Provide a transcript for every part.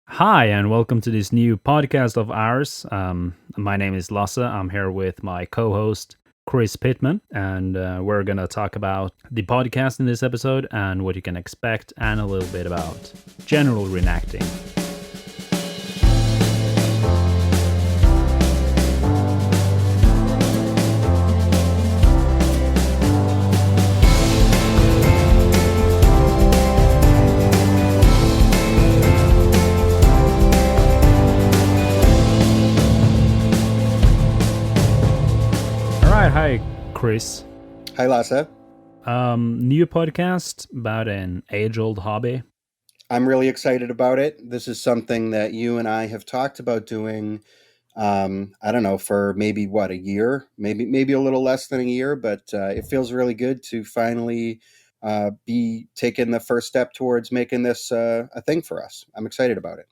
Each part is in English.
Hi, and welcome to this new podcast of ours. My name is Lasse. I'm here with my co host, Chris Pittman, and we're going to talk about the podcast in this episode and what you can expect, and a little bit about general reenacting. All right, hi, Chris. Hi, Lasse. New podcast about an age-old hobby. I'm really excited about it. This is something that you and I have talked about doing. I don't know, for maybe a year, maybe a little less than a year, but it feels really good to finally be taking the first step towards making this a thing for us. I'm excited about it.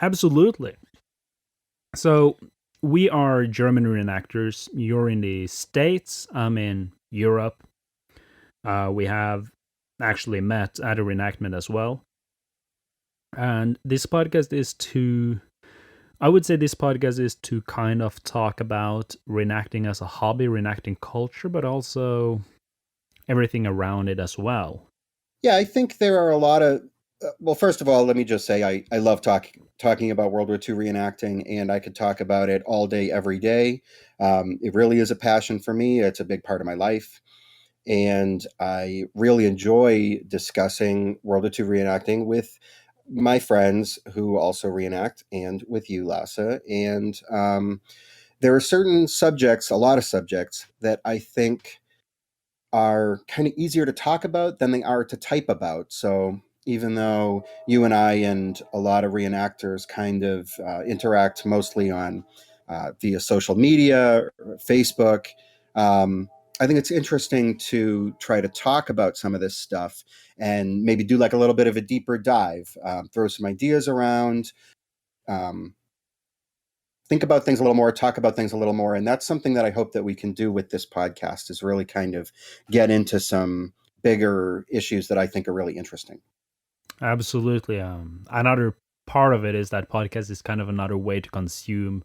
Absolutely. So, we are German reenactors. You're in the States, I'm in Europe. We have actually met at a reenactment as well. And this podcast is I would say this podcast is to kind of talk about reenacting as a hobby, reenacting culture, but also everything around it as well. Yeah, I think there are a lot of. Well, first of all, let me just say I love talking about World War II reenacting, and I could talk about it all day, every day. It really is a passion for me. It's a big part of my life. And I really enjoy discussing World War II reenacting with my friends who also reenact and with you, Lasse. And there are certain subjects, a lot of subjects, that I think are kind of easier to talk about than they are to type about. So even though you and I and a lot of reenactors kind of interact mostly on via social media, Facebook, I think it's interesting to try to talk about some of this stuff and maybe do like a little bit of a deeper dive, throw some ideas around, um, think about things a little more, talk about things a little more. And that's something that I hope that we can do with this podcast, is really kind of get into some bigger issues that I think are really interesting. Absolutely. Another part of it is that podcast is kind of another way to consume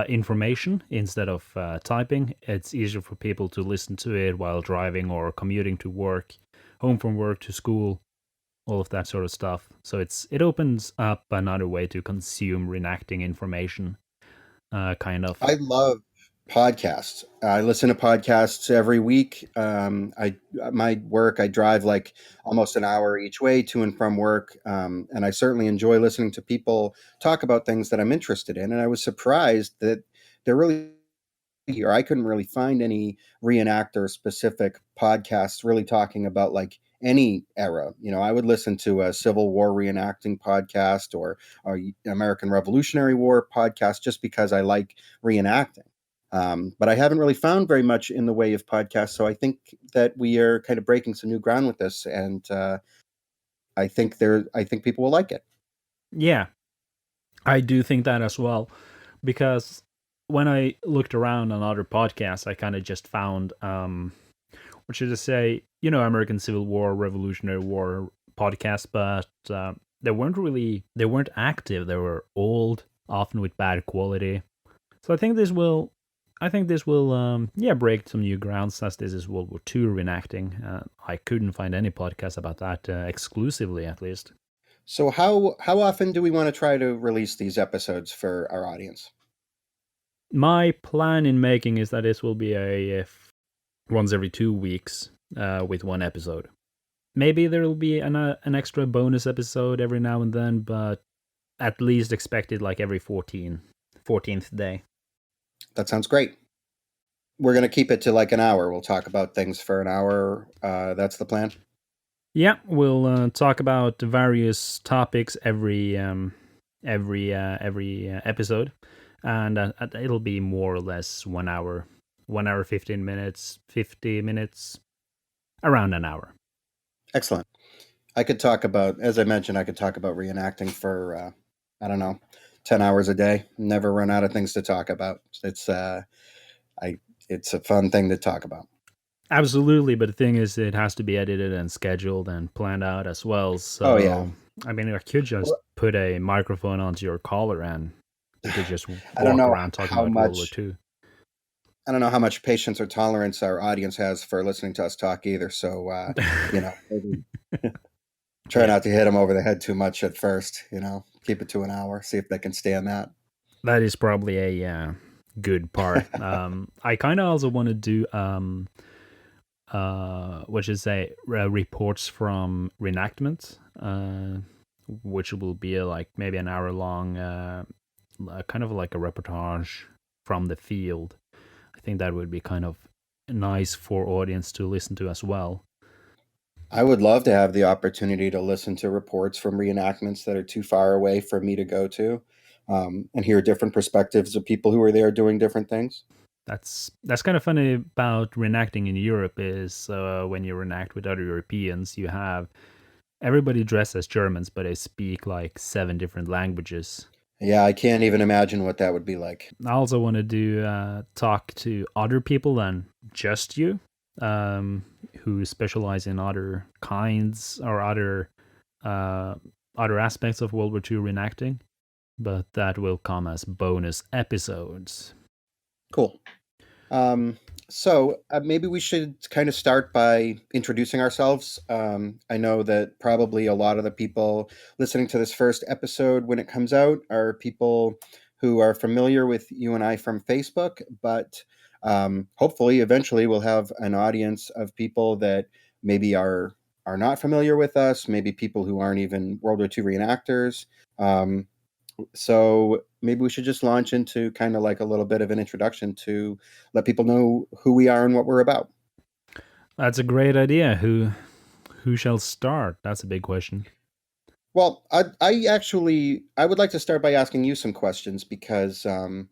information instead of typing. It's easier for people to listen to it while driving or commuting to work, home from work to school, all of that sort of stuff. So it opens up another way to consume reenacting information, kind of. I love podcasts. I listen to podcasts every week. My work, I drive like almost an hour each way to and from work, and I certainly enjoy listening to people talk about things that I'm interested in. And I was surprised that there really here I couldn't really find any reenactor specific podcasts really talking about like any era. I would listen to a Civil War reenacting podcast or American Revolutionary War podcast just because I like reenacting. But I haven't really found very much in the way of podcasts. So I think that we are kind of breaking some new ground with this, and I think people will like it. Yeah, I do think that as well, because when I looked around on other podcasts, I kind of just found, what should I say, American Civil War, Revolutionary War podcasts, but they weren't active. They were old, often with bad quality. So I think this will, break some new grounds, as this is World War II reenacting. I couldn't find any podcast about that exclusively, at least. So how often do we want to try to release these episodes for our audience? My plan in making is that this will be once every 2 weeks with one episode. Maybe there will be an extra bonus episode every now and then, but at least expected like every 14th day. That sounds great. We're going to keep it to like an hour. We'll talk about things for an hour. That's the plan. Yeah, we'll talk about various topics every episode, and it'll be more or less 1 hour, 1 hour 15 minutes, 50 minutes, around an hour. Excellent. I could talk about, as I mentioned, I could talk about reenacting for I don't know, 10 hours a day. Never run out of things to talk about. It's a fun thing to talk about. Absolutely, but the thing is, it has to be edited and scheduled and planned out as well. Oh yeah. So, I mean, I could just Well, put a microphone onto your collar and you could just I don't walk know around talking how about World War much II. I don't know how much patience or tolerance our audience has for listening to us talk either. So maybe try Yeah, not to hit them over the head too much at first. Keep it to an hour. See if they can stand that. that is probably a good part. I kind of also want to do what should I say, reports from reenactments, which will be like maybe an hour long, kind of like a reportage from the field. I think that would be kind of nice for audience to listen to as well. I would love to have the opportunity to listen to reports from reenactments that are too far away for me to go to, and hear different perspectives of people who are there doing different things. That's kind of funny about reenacting in Europe is when you reenact with other Europeans, you have everybody dressed as Germans, but they speak like seven different languages. Yeah, I can't even imagine what that would be like. I also want to do talk to other people than just you, um, who specialize in other kinds or uh, other aspects of World War II reenacting. But that will come as bonus episodes. Cool. Um, so maybe we should kind of start by introducing ourselves. I know that probably a lot of the people listening to this first episode when it comes out are people who are familiar with you and I from Facebook, but hopefully eventually we'll have an audience of people that maybe are not familiar with us, maybe people who aren't even World War II reenactors. Um, so maybe we should just launch into kind of like a little bit of an introduction to let people know who we are and what we're about. That's a great idea. Who shall start? That's a big question. Well, I would like to start by asking you some questions because Ooh.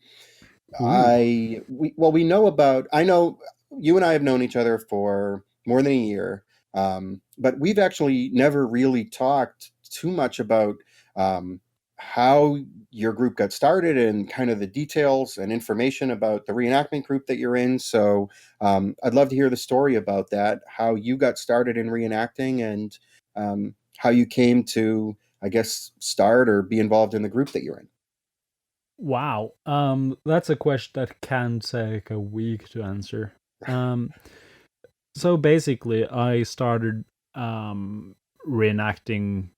we know about I know you and I have known each other for more than a year, but we've actually never really talked too much about um, how your group got started and kind of the details and information about the reenactment group that you're in. So I'd love to hear the story about that, how you got started in reenacting, and how you came to, I guess, start or be involved in the group that you're in. Wow. That's a question that can take a week to answer. Um, so basically, I started reenacting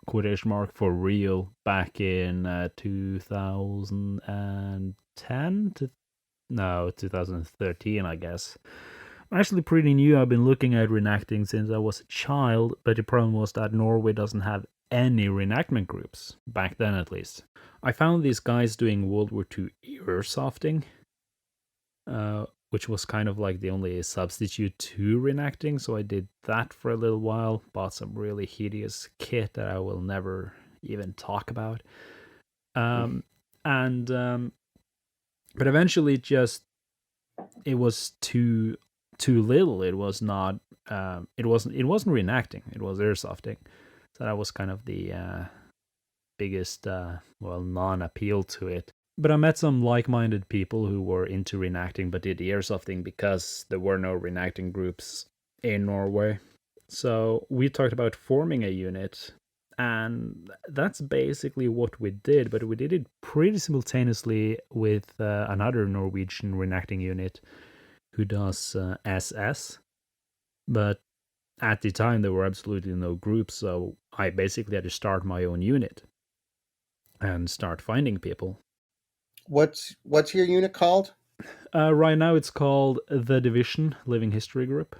quotation mark for real back in 2010 to no 2013, I guess. I'm actually pretty new. I've been looking at reenacting since I was a child, but the problem was that Norway doesn't have any reenactment groups back then, at least. I found these guys doing World War II airsofting, which was kind of like the only substitute to reenacting. So I did that for a little while, bought some really hideous kit that I will never even talk about. Um, and but eventually, it was too little. It was not. It wasn't reenacting. It was airsofting. So that was kind of the biggest non-appeal to it. But I met some like-minded people who were into reenacting but did the airsofting because there were no reenacting groups in Norway. So we talked about forming a unit, and that's basically what we did. But we did it pretty simultaneously with another Norwegian reenacting unit who does SS. But at the time, there were absolutely no groups, so I basically had to start my own unit and start finding people. What's your unit called? Right now, it's called The Division Living History Group.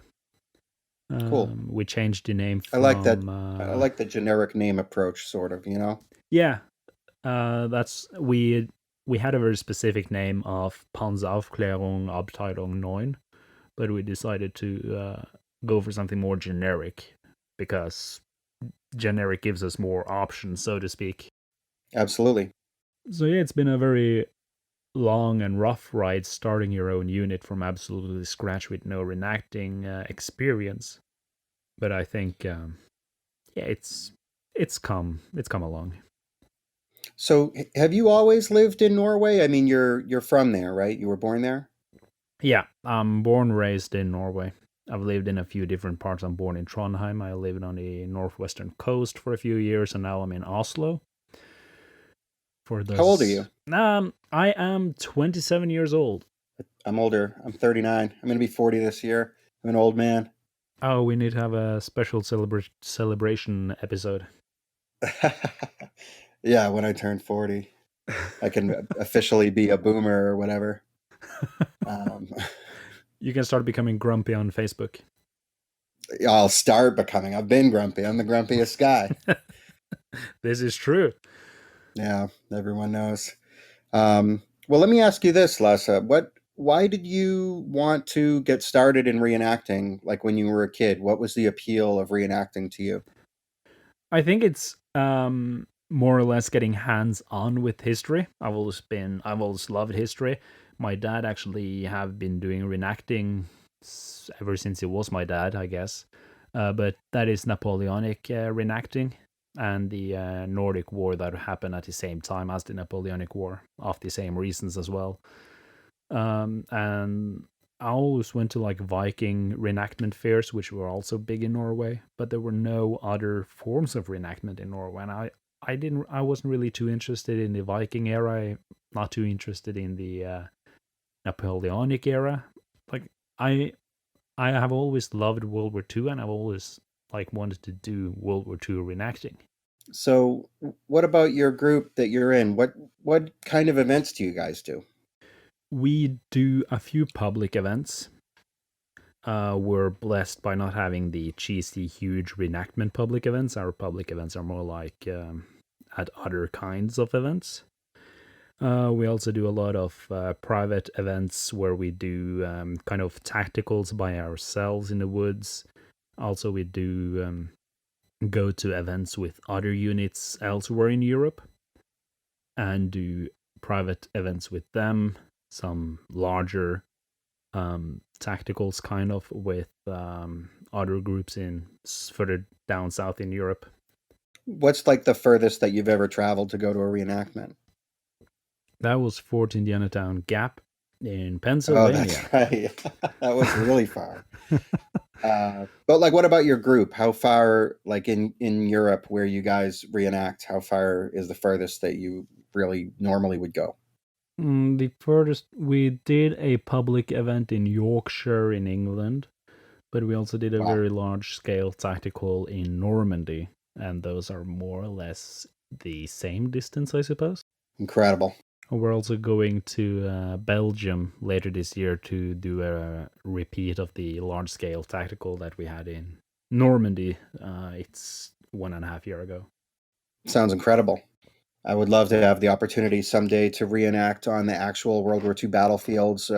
Cool. We changed the name I like that. from I like the generic name approach, sort of. yeah. That's we had a very specific name of Panzeraufklärung Abteilung 9, but we decided to go for something more generic because generic gives us more options, so to speak. Absolutely. So yeah, it's been a very long and rough ride starting your own unit from absolutely scratch with no reenacting experience. But I think yeah, it's come along. So, have you always lived in Norway? I mean, you're from there, right? You were born there. Yeah, I'm born raised in Norway. I've lived in a few different parts. I'm born in Trondheim. I lived on the northwestern coast for a few years, and now I'm in Oslo. For How old are you? those, I am 27 years old. I'm older. I'm 39. I'm going to be 40 this year. I'm an old man. Oh, we need to have a special celebration episode. Yeah, when I turn 40, I can officially be a boomer or whatever. Um, You can start becoming grumpy on Facebook. I'll start becoming. I've been grumpy. I'm the grumpiest guy. This is true. Yeah, everyone knows. Well, let me ask you this, Lasse. Why did you want to get started in reenacting? Like when you were a kid, what was the appeal of reenacting to you? I think it's more or less getting hands on with history. I've always loved history. My dad actually have been doing reenacting ever since he was my dad, I guess. But that is Napoleonic reenacting and the Nordic War that happened at the same time as the Napoleonic War, of the same reasons as well. And I always went to like Viking reenactment fairs, which were also big in Norway, but there were no other forms of reenactment in Norway. And I wasn't really too interested in the Viking era, not too interested in the Napoleonic era. Like I, I have always loved World War II, and I've always like wanted to do World War II reenacting. So, what about your group that you're in? What kind of events do you guys do? We do a few public events. We're blessed by not having the cheesy, huge reenactment public events. Our public events are more like at other kinds of events. We also do a lot of private events where we do kind of tacticals by ourselves in the woods. Also, we do go to events with other units elsewhere in Europe and do private events with them. Some larger tacticals, kind of, with other groups in further down south in Europe. What's like the furthest that you've ever traveled to go to a reenactment? That was Fort Indianatown Gap in Oh, that's Pennsylvania. right. That was really far. But like, what about your group? How far, like in Europe, where you guys reenact? How far is the furthest that you really normally would go? The furthest we did a public event in Yorkshire in England, but we also did a Wow, very large scale tactical in Normandy, and those are more or less the same distance, I suppose. incredible. We're also going to Belgium later this year to do a repeat of the large scale tactical that we had in Normandy. It's 1.5 years ago. Sounds incredible. I would love to have the opportunity someday to reenact on the actual World War II battlefields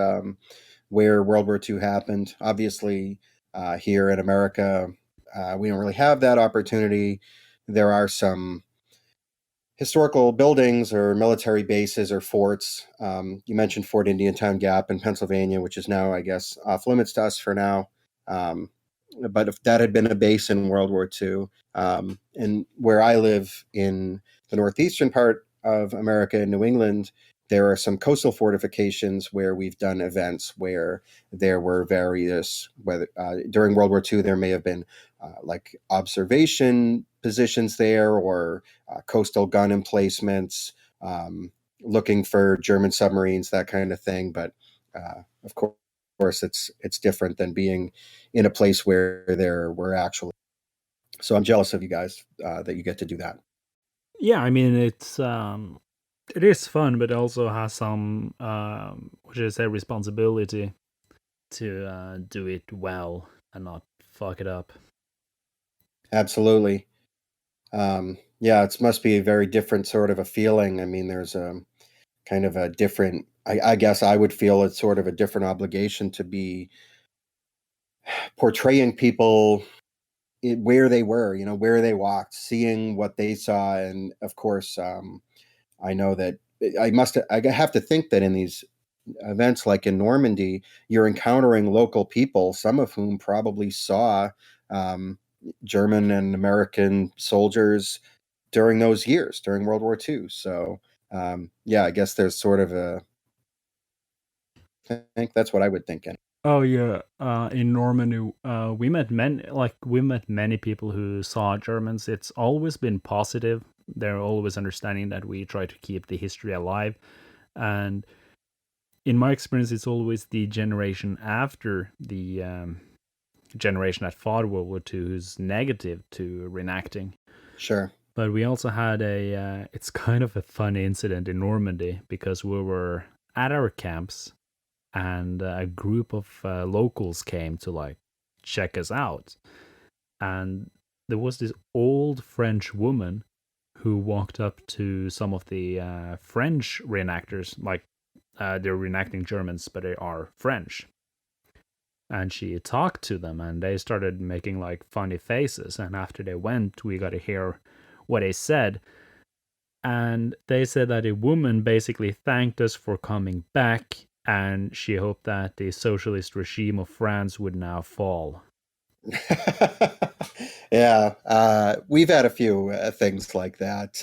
where World War II happened. Obviously, here in America, we don't really have that opportunity. There are some historical buildings or military bases or forts. You mentioned Fort Indiantown Gap in Pennsylvania, which is now, I guess, off limits to us for now. Um, but if that had been a base in World War II, and where I live in the northeastern part of America, in New England, there are some coastal fortifications where we've done events where there were various, whether during World War II, there may have been like observation positions there or coastal gun emplacements, looking for German submarines, that kind of thing. But of course, it's different than being in a place where there were actually. So I'm jealous of you guys that you get to do that. Yeah, I mean it is fun, but it also has some what should I say, responsibility to do it well and not fuck it up. Absolutely. Yeah, it must be a very different sort of a feeling. I mean, there's a kind of a different. I guess I would feel it's sort of a different obligation to be portraying people where they were, where they walked, seeing what they saw, and of course, I know that I have to think that in these events like in Normandy, you're encountering local people, some of whom probably saw um, German and American soldiers during those years, during World War II. So, yeah, I guess there's sort of a think that's what I would think. Oh yeah, in Normandy, we met many people who saw Germans. It's always been positive. They're always understanding that we try to keep the history alive, and in my experience, it's always the generation after the generation that fought World War II who's negative to reenacting. Sure. But we also had it's kind of a funny incident in Normandy because we were at our camps and a group of locals came to like check us out. And there was this old French woman who walked up to some of the French reenactors, like they're reenacting Germans, but they are French. And she talked to them, and they started making like funny faces. And after they went, we got to hear what they said. And they said that a woman basically thanked us for coming back, and she hoped that the socialist regime of France would now fall. Yeah, we've had a few things like that.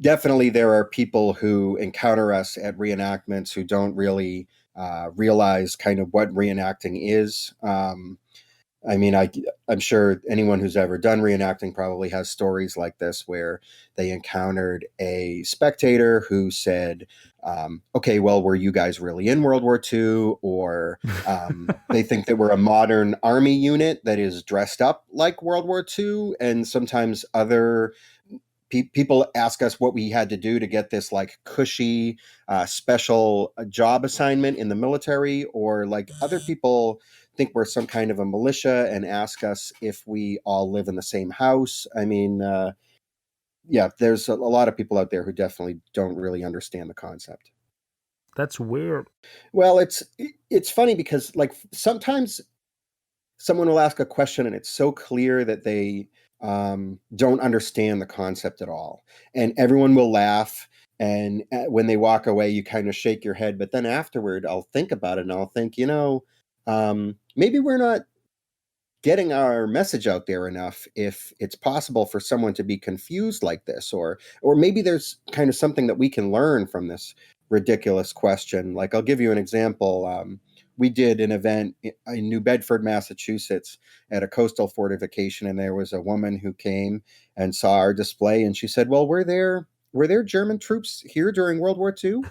Definitely, there are people who encounter us at reenactments who don't really realize kind of what reenacting is. I mean, I'm sure anyone who's ever done reenacting probably has stories like this where they encountered a spectator who said, okay, well, were you guys really in World War II? Or they think that we're a modern army unit that is dressed up like World War II. And sometimes other people ask us what we had to do to get this like cushy special job assignment in the military, or like other people think we're some kind of a militia and ask us if we all live in the same house. I mean, yeah, there's a lot of people out there who definitely don't really understand the concept. That's weird. Well, it's funny because like sometimes someone will ask a question and it's so clear that they don't understand the concept at all, and everyone will laugh. And when they walk away, you kind of shake your head. But then afterward, I'll think about it and I'll think, maybe we're not getting our message out there enough if it's possible for someone to be confused like this, or maybe there's kind of something that we can learn from this ridiculous question. Like, I'll give you an example. We did an event in New Bedford, Massachusetts, at a coastal fortification, and there was a woman who came and saw our display, and she said, well, were there German troops here during World War II?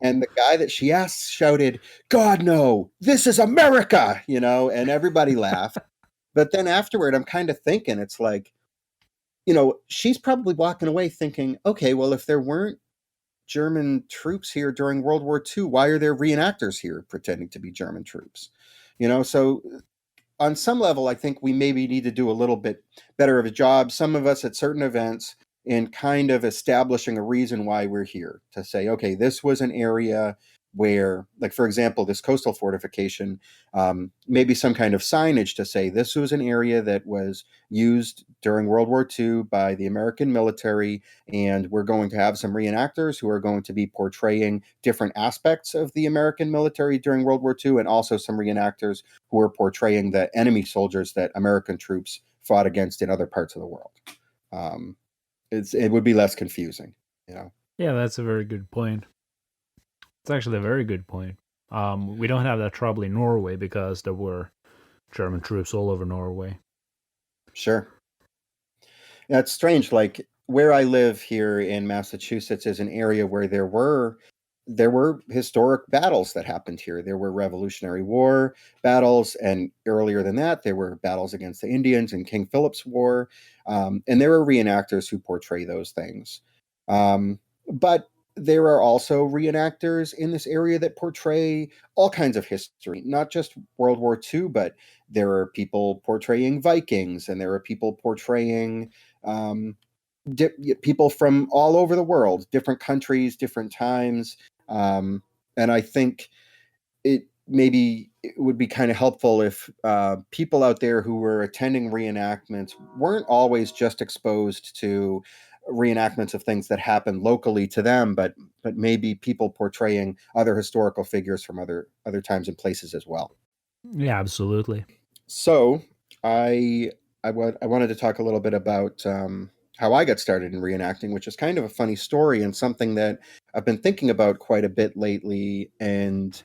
And the guy that she asked shouted, God, no, this is America, and everybody laughed. But then afterward, I'm kind of thinking, it's like, she's probably walking away thinking, okay, well, if there weren't German troops here during World War II, why are there reenactors here pretending to be German troops? So on some level, I think we maybe need to do a little bit better of a job, some of us at certain events, in kind of establishing a reason why we're here, to say, okay, this was an area where, like, for example, this coastal fortification, maybe some kind of signage to say this was an area that was used during World War II by the American military, and we're going to have some reenactors who are going to be portraying different aspects of the American military during World War II, and also some reenactors who are portraying the enemy soldiers that American troops fought against in other parts of the world. It would be less confusing. Yeah, that's a very good point. It's actually a very good point. We don't have that trouble in Norway because there were German troops all over Norway. Sure. Yeah, it's strange. Like, where I live here in Massachusetts is an area where there were historic battles that happened here. There were Revolutionary War battles, and earlier than that, there were battles against the Indians in King Philip's War, and there are reenactors who portray those things. But there are also reenactors in this area that portray all kinds of history, not just World War II, but there are people portraying Vikings, and there are people portraying um, people from all over the world, different countries, different times. And I think it would be kind of helpful if people out there who were attending reenactments weren't always just exposed to reenactments of things that happened locally to them, but maybe people portraying other historical figures from other times and places as well. Yeah, absolutely. So I wanted to talk a little bit about how I got started in reenacting, which is kind of a funny story and something that I've been thinking about quite a bit lately, and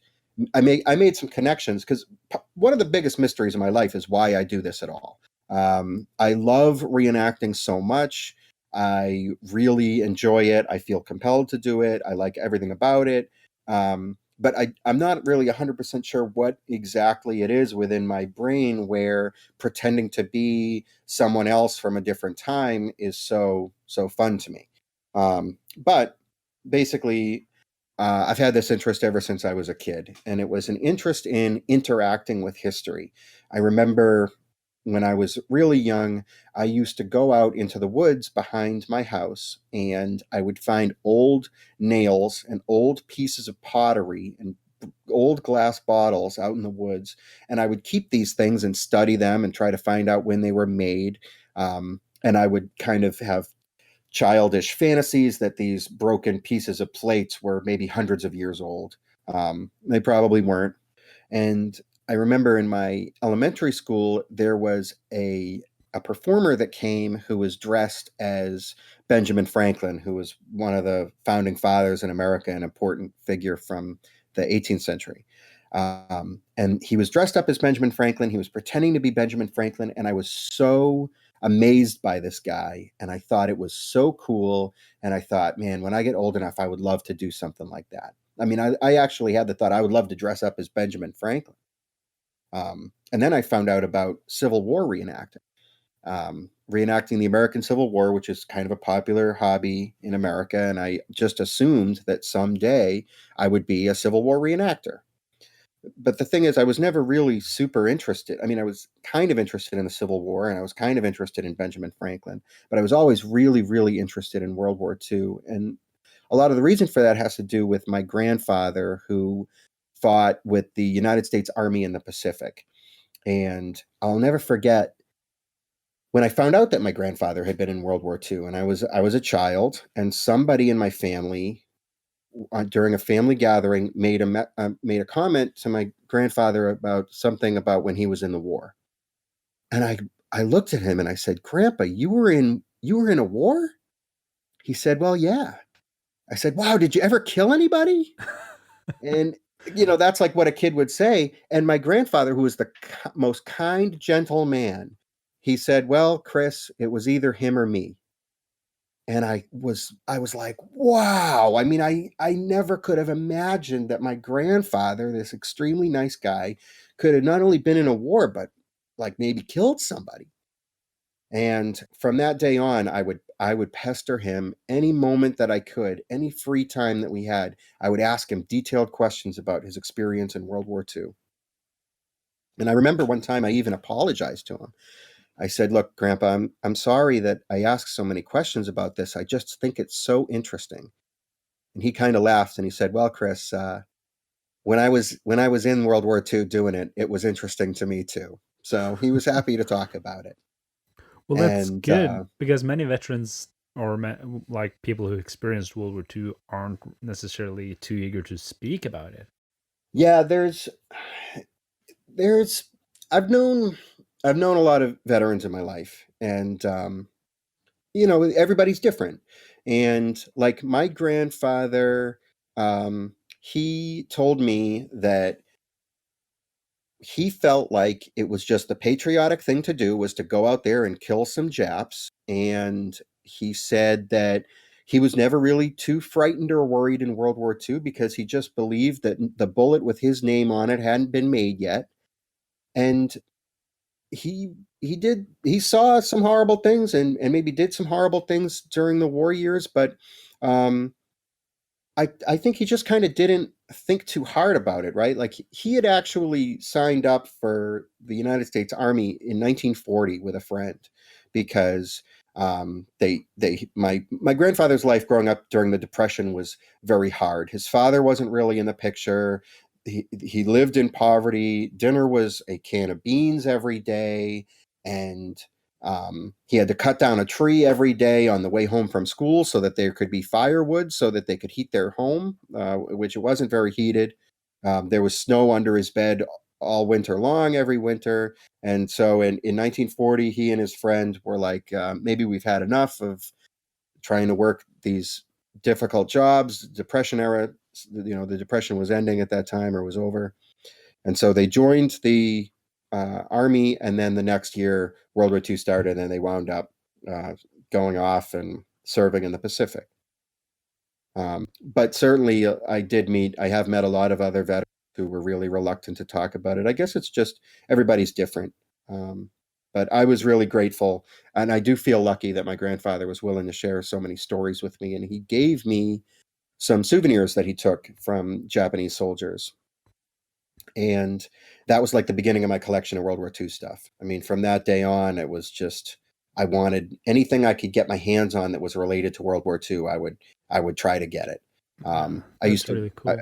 I made some connections because one of the biggest mysteries in my life is why I do this at all. I love reenacting so much. I really enjoy it. I feel compelled to do it. I like everything about it. But I'm not really 100% sure what exactly it is within my brain where pretending to be someone else from a different time is so fun to me. But basically, I've had this interest ever since I was a kid, and it was an interest in interacting with history. I remember when I was really young, I used to go out into the woods behind my house, and I would find old nails and old pieces of pottery and old glass bottles out in the woods. And I would keep these things and study them and try to find out when they were made. And I would kind of have childish fantasies that these broken pieces of plates were maybe hundreds of years old. They probably weren't. And I remember in my elementary school, there was a performer that came who was dressed as Benjamin Franklin, who was one of the founding fathers in America, an important figure from the 18th century. And he was dressed up as Benjamin Franklin. He was pretending to be Benjamin Franklin. And I was so amazed by this guy. And I thought it was so cool. And I thought, man, when I get old enough, I would love to do something like that. I mean, I actually had the thought I would love to dress up as Benjamin Franklin. And then I found out about Civil War reenacting, reenacting the American Civil War, which is kind of a popular hobby in America. And I just assumed that someday I would be a Civil War reenactor. But the thing is, I was never really super interested. I mean, I was kind of interested in the Civil War and I was kind of interested in Benjamin Franklin, but I was always really, really interested in World War II. And a lot of the reason for that has to do with my grandfather, who fought with the United States Army in the Pacific. And I'll never forget when I found out that my grandfather had been in World War II, and I was a child, and somebody in my family during a family gathering made a comment to my grandfather about something about when he was in the war. And I looked at him and I said, "Grandpa, you were in a war?" He said, "Well, yeah." I said, "Wow, did you ever kill anybody?" And that's like what a kid would say. And my grandfather, who was the most kind, gentle man, he said, "Well, Chris, it was either him or me." And I was like, wow. I mean, I never could have imagined that my grandfather, this extremely nice guy, could have not only been in a war, but like maybe killed somebody. And from that day on, I would pester him any moment that I could, any free time that we had. I would ask him detailed questions about his experience in World War II. And I remember one time I even apologized to him. I said, "Look, Grandpa, I'm sorry that I asked so many questions about this. I just think it's so interesting." And he kind of laughed and he said, "Well, Chris, when I was in World War II doing it, it was interesting to me too." So he was happy to talk about it. Well, that's And good because many veterans or like people who experienced World War II aren't necessarily too eager to speak about it. yeah, there's I've known I've known a lot of veterans in my life, and everybody's different. And like my grandfather, he told me that he felt like it was just the patriotic thing to do was to go out there and kill some Japs. And he said that he was never really too frightened or worried in World War II because he just believed that the bullet with his name on it hadn't been made yet. And he saw some horrible things and maybe did some horrible things during the war years, but um, I think he just kind of didn't think too hard about it, right? Like he had actually signed up for the United States Army in 1940 with a friend because my grandfather's life growing up during the Depression was very hard. His father wasn't really in the picture. He lived in poverty. Dinner was a can of beans every day, and he had to cut down a tree every day on the way home from school so that there could be firewood so that they could heat their home, which it wasn't very heated. There was snow under his bed all winter long, every winter. And so in 1940, he and his friend were like, maybe we've had enough of trying to work these difficult jobs, depression era. The depression was ending at that time or was over, and so they joined the army. And then the next year, World War II started, and they wound up uh, going off and serving in the Pacific. But certainly, I have met a lot of other veterans who were really reluctant to talk about it. I guess it's just everybody's different. Um, but I was really grateful. And I do feel lucky that my grandfather was willing to share so many stories with me. And he gave me some souvenirs that he took from Japanese soldiers. And that was like the beginning of my collection of World War II stuff. I mean, from that day on, it was just, I wanted anything I could get my hands on that was related to World War II. I would try to get it. I used That's to. really cool.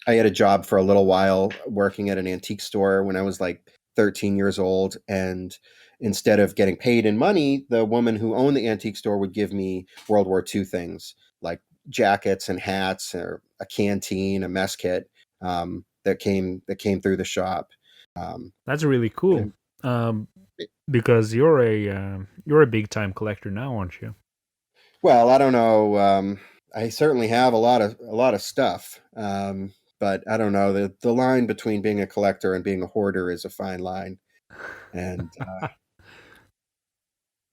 I had a job for a little while working at an antique store when I was like 13 years old, and instead of getting paid in money, the woman who owned the antique store would give me World War II things like jackets and hats, or a canteen, a mess kit, that came through the shop. Um, That's really cool. and Um, because you're a big time collector now, aren't you? Well, I don't know. I certainly have a lot of stuff, but I don't know. The line between being a collector and being a hoarder is a fine line, and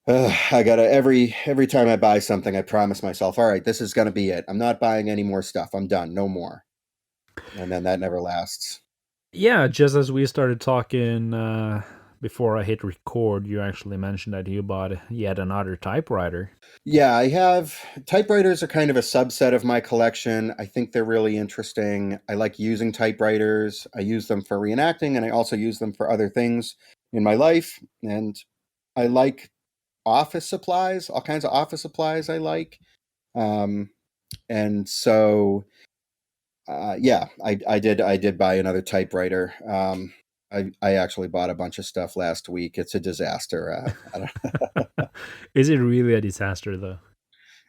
I gotta every time I buy something, I promise myself, all right, this is gonna be it. I'm not buying any more stuff. I'm done. No more. And then that never lasts. Yeah, just as we started talking before I hit record, you actually mentioned that you bought yet another typewriter. Yeah, I have typewriters are kind of a subset of my collection. I think they're really interesting. I like using typewriters. I use them for reenacting, and I also use them for other things in my life. And I like office supplies, all kinds of office supplies I like. Um, and so yeah, I did buy another typewriter. I actually bought a bunch of stuff last week. It's a disaster. I don't, Is it really a disaster though?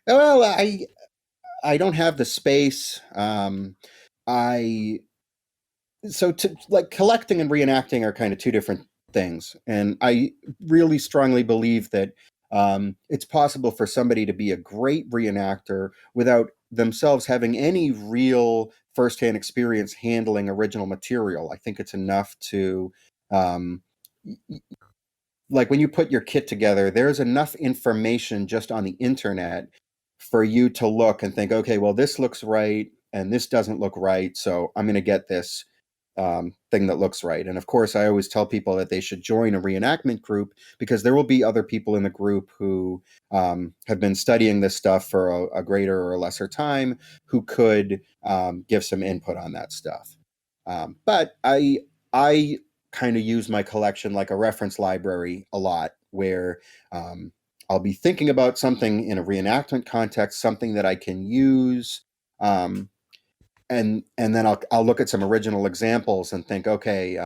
well, I don't have the space. I so to like collecting and reenacting are kind of two different things, and I really strongly believe that it's possible for somebody to be a great reenactor without themselves having any real firsthand experience handling original material. I think it's enough to um, like when you put your kit together, there's enough information just on the internet for you to look and think, okay, well, this looks right and this doesn't look right. So I'm going to get this thing that looks right. And of course, I always tell people that they should join a reenactment group because there will be other people in the group who have been studying this stuff for a greater or a lesser time who could give some input on that stuff. But I kind of use my collection like a reference library a lot, where um, I'll be thinking about something in a reenactment context, something that I can use, um, and then I'll look at some original examples and think, okay,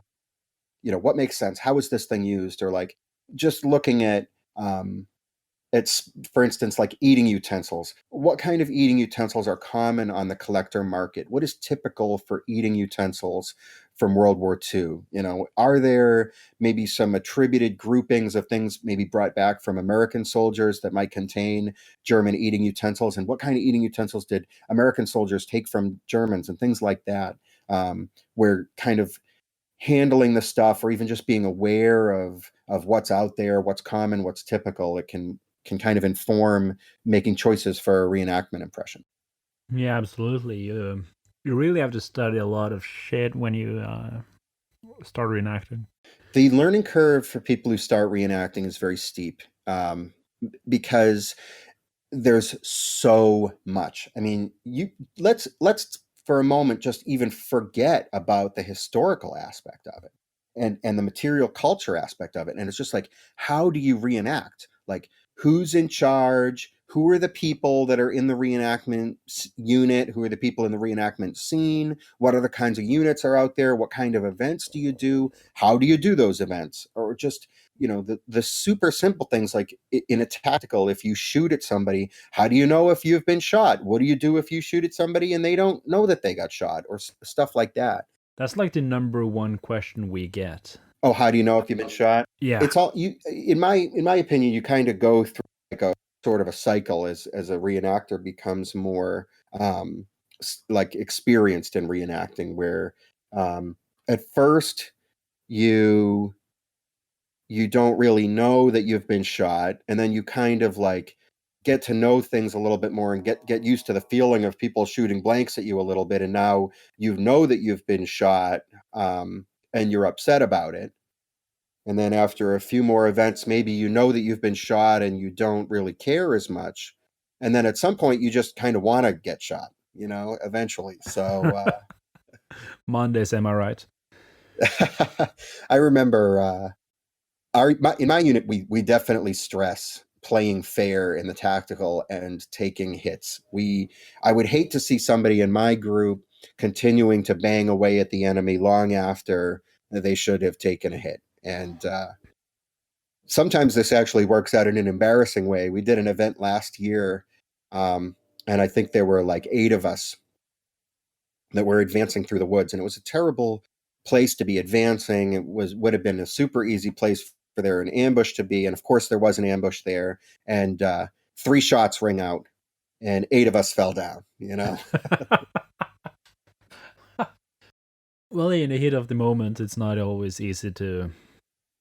what makes sense? How is this thing used? Or like just looking at it's, for instance, like eating utensils. What kind of eating utensils are common on the collector market? What is typical for eating utensils from World War II? Are there maybe some attributed groupings of things maybe brought back from American soldiers that might contain German eating utensils? And what kind of eating utensils did American soldiers take from Germans and things like that? Where kind of handling the stuff, or even just being aware of what's out there, what's common, what's typical, it can kind of inform making choices for a reenactment impression. Yeah, absolutely. You really have to study a lot of shit when you start reenacting. The learning curve for people who start reenacting is very steep, because there's so much. I mean, you let's for a moment just even forget about the historical aspect of it, and the material culture aspect of it. And it's just like, how do you reenact? Like, who's in charge? Who are the people that are in the reenactment unit? Who are the people in the reenactment scene? What other kinds of units are out there? What kind of events do you do? How do you do those events? Or just the super simple things, like in a tactical, if you shoot at somebody, how do you know if you've been shot? What do you do if you shoot at somebody and they don't know that they got shot, or stuff like that? That's like the number one question we get. Oh, how do you know if you've been shot? Yeah. It's all you, in my opinion, you kind of go through like a sort of a cycle as a reenactor becomes more like experienced in reenacting, where um, at first you you don't really know that you've been shot, and then you kind of like get to know things a little bit more and get used to the feeling of people shooting blanks at you a little bit, and now you know that you've been shot, and you're upset about it. And then after a few more events, maybe you know that you've been shot and you don't really care as much. And then at some point, you just kind of want to get shot, eventually. So Mondays, am I right? I remember in my unit, we definitely stress playing fair in the tactical and taking hits. I would hate to see somebody in my group continuing to bang away at the enemy long after they should have taken a hit. And sometimes this actually works out in an embarrassing way. We did an event last year, and I think there were like 8 of us that were advancing through the woods, and it was a terrible place to be advancing. It would have been a super easy place for there an ambush to be, and of course there was an ambush there. And 3 shots ring out, and 8 of us fell down. Well, in the heat of the moment, it's not always easy to,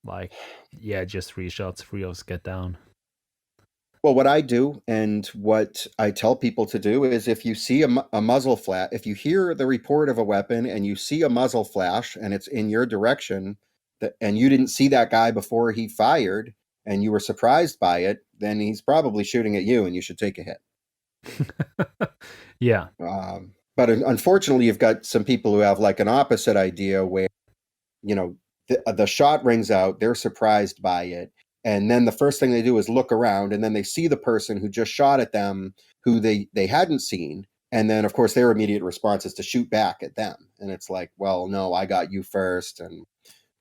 like, yeah, just 3 shots, 3 of us get down. Well, what I do and what I tell people to do is if you see a muzzle flash, if you hear the report of a weapon and you see a muzzle flash and it's in your direction, and you didn't see that guy before he fired and you were surprised by it, then he's probably shooting at you and you should take a hit. Yeah. But unfortunately, you've got some people who have like an opposite idea where, the shot rings out, they're surprised by it. And then the first thing they do is look around, and then they see the person who just shot at them, who they hadn't seen. And then, of course, their immediate response is to shoot back at them. And it's like, well, no, I got you first. And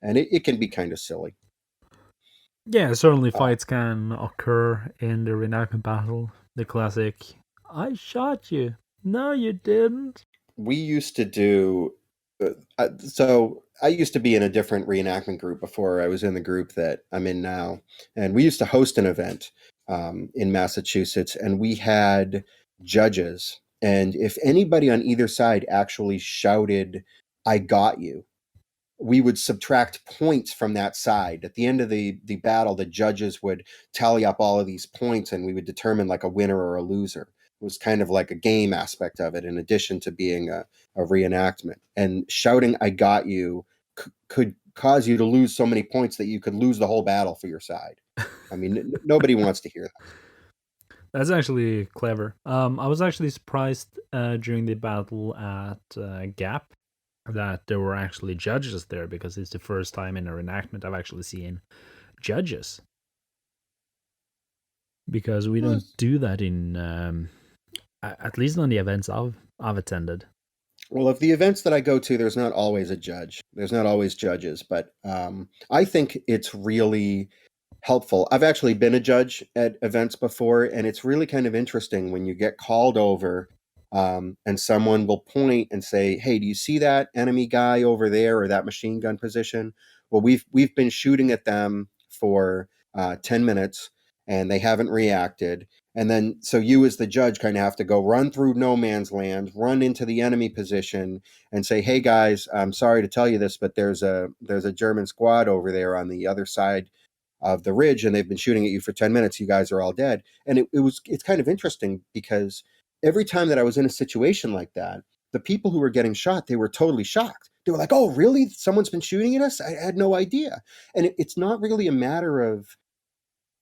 it can be kind of silly. Yeah, certainly fights can occur in the reenactment battle. The classic, I shot you. No, you didn't. We used to do so I used to be in a different reenactment group before I was in the group that I'm in now. And we used to host an event in Massachusetts, and we had judges. And if anybody on either side actually shouted, I got you, we would subtract points from that side. At the end of the battle, the judges would tally up all of these points, and we would determine like a winner or a loser. It was kind of like a game aspect of it, in addition to being a reenactment. And shouting "I got you" could cause you to lose so many points that you could lose the whole battle for your side. I mean, nobody wants to hear that. That's actually clever. I was actually surprised during the battle at Gap that there were actually judges there, because it's the first time in a reenactment I've actually seen judges. Because we don't do that in, at least on the events I've attended. Well, of the events that I go to, there's not always a judge. There's not always judges, but I think it's really helpful. I've actually been a judge at events before, and it's really kind of interesting when you get called over, and someone will point and say, "Hey, do you see that enemy guy over there or that machine gun position?" Well, we've been shooting at them for 10 minutes, and they haven't reacted. And then, so you as the judge kind of have to go run through no man's land, run into the enemy position, and say, "Hey guys, I'm sorry to tell you this, but there's a German squad over there on the other side of the ridge, and they've been shooting at you for 10 minutes. You guys are all dead." And it's kind of interesting because every time that I was in a situation like that, the people who were getting shot, they were totally shocked. They were like, "Oh, really? Someone's been shooting at us? I had no idea." And it's not really a matter of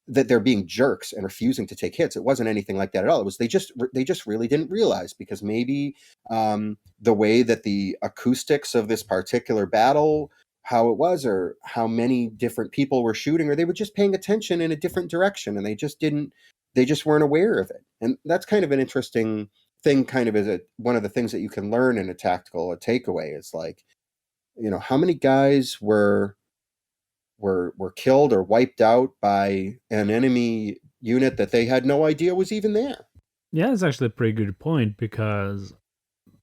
that they're being jerks and refusing to take hits. It wasn't anything like that at all. It was they just really didn't realize, because maybe the way that the acoustics of this particular battle, how it was, or how many different people were shooting, or they were just paying attention in a different direction, and they just weren't aware of it. And that's kind of an interesting thing, kind of as one of the things that you can learn in a takeaway is like, how many guys were killed or wiped out by an enemy unit that they had no idea was even there. Yeah, it's actually a pretty good point, because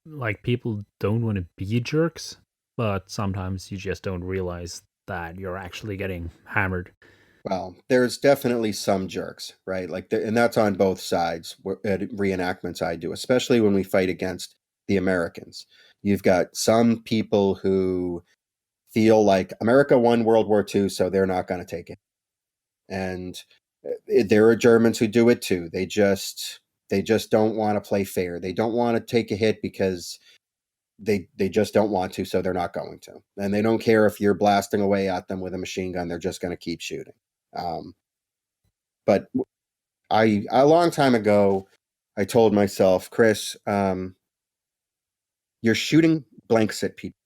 like, people don't want to be jerks, but sometimes you just don't realize that you're actually getting hammered. Well, there's definitely some jerks, right? And that's on both sides at reenactments I do, especially when we fight against the Americans. You've got some people who feel like America won World War II, so they're not going to take it. And there are Germans who do it too. They just don't want to play fair. They don't want to take a hit because they just don't want to, so they're not going to. And they don't care if you're blasting away at them with a machine gun. They're just going to keep shooting. Um, but I a long time ago, I told myself, Chris, you're shooting blanks at people,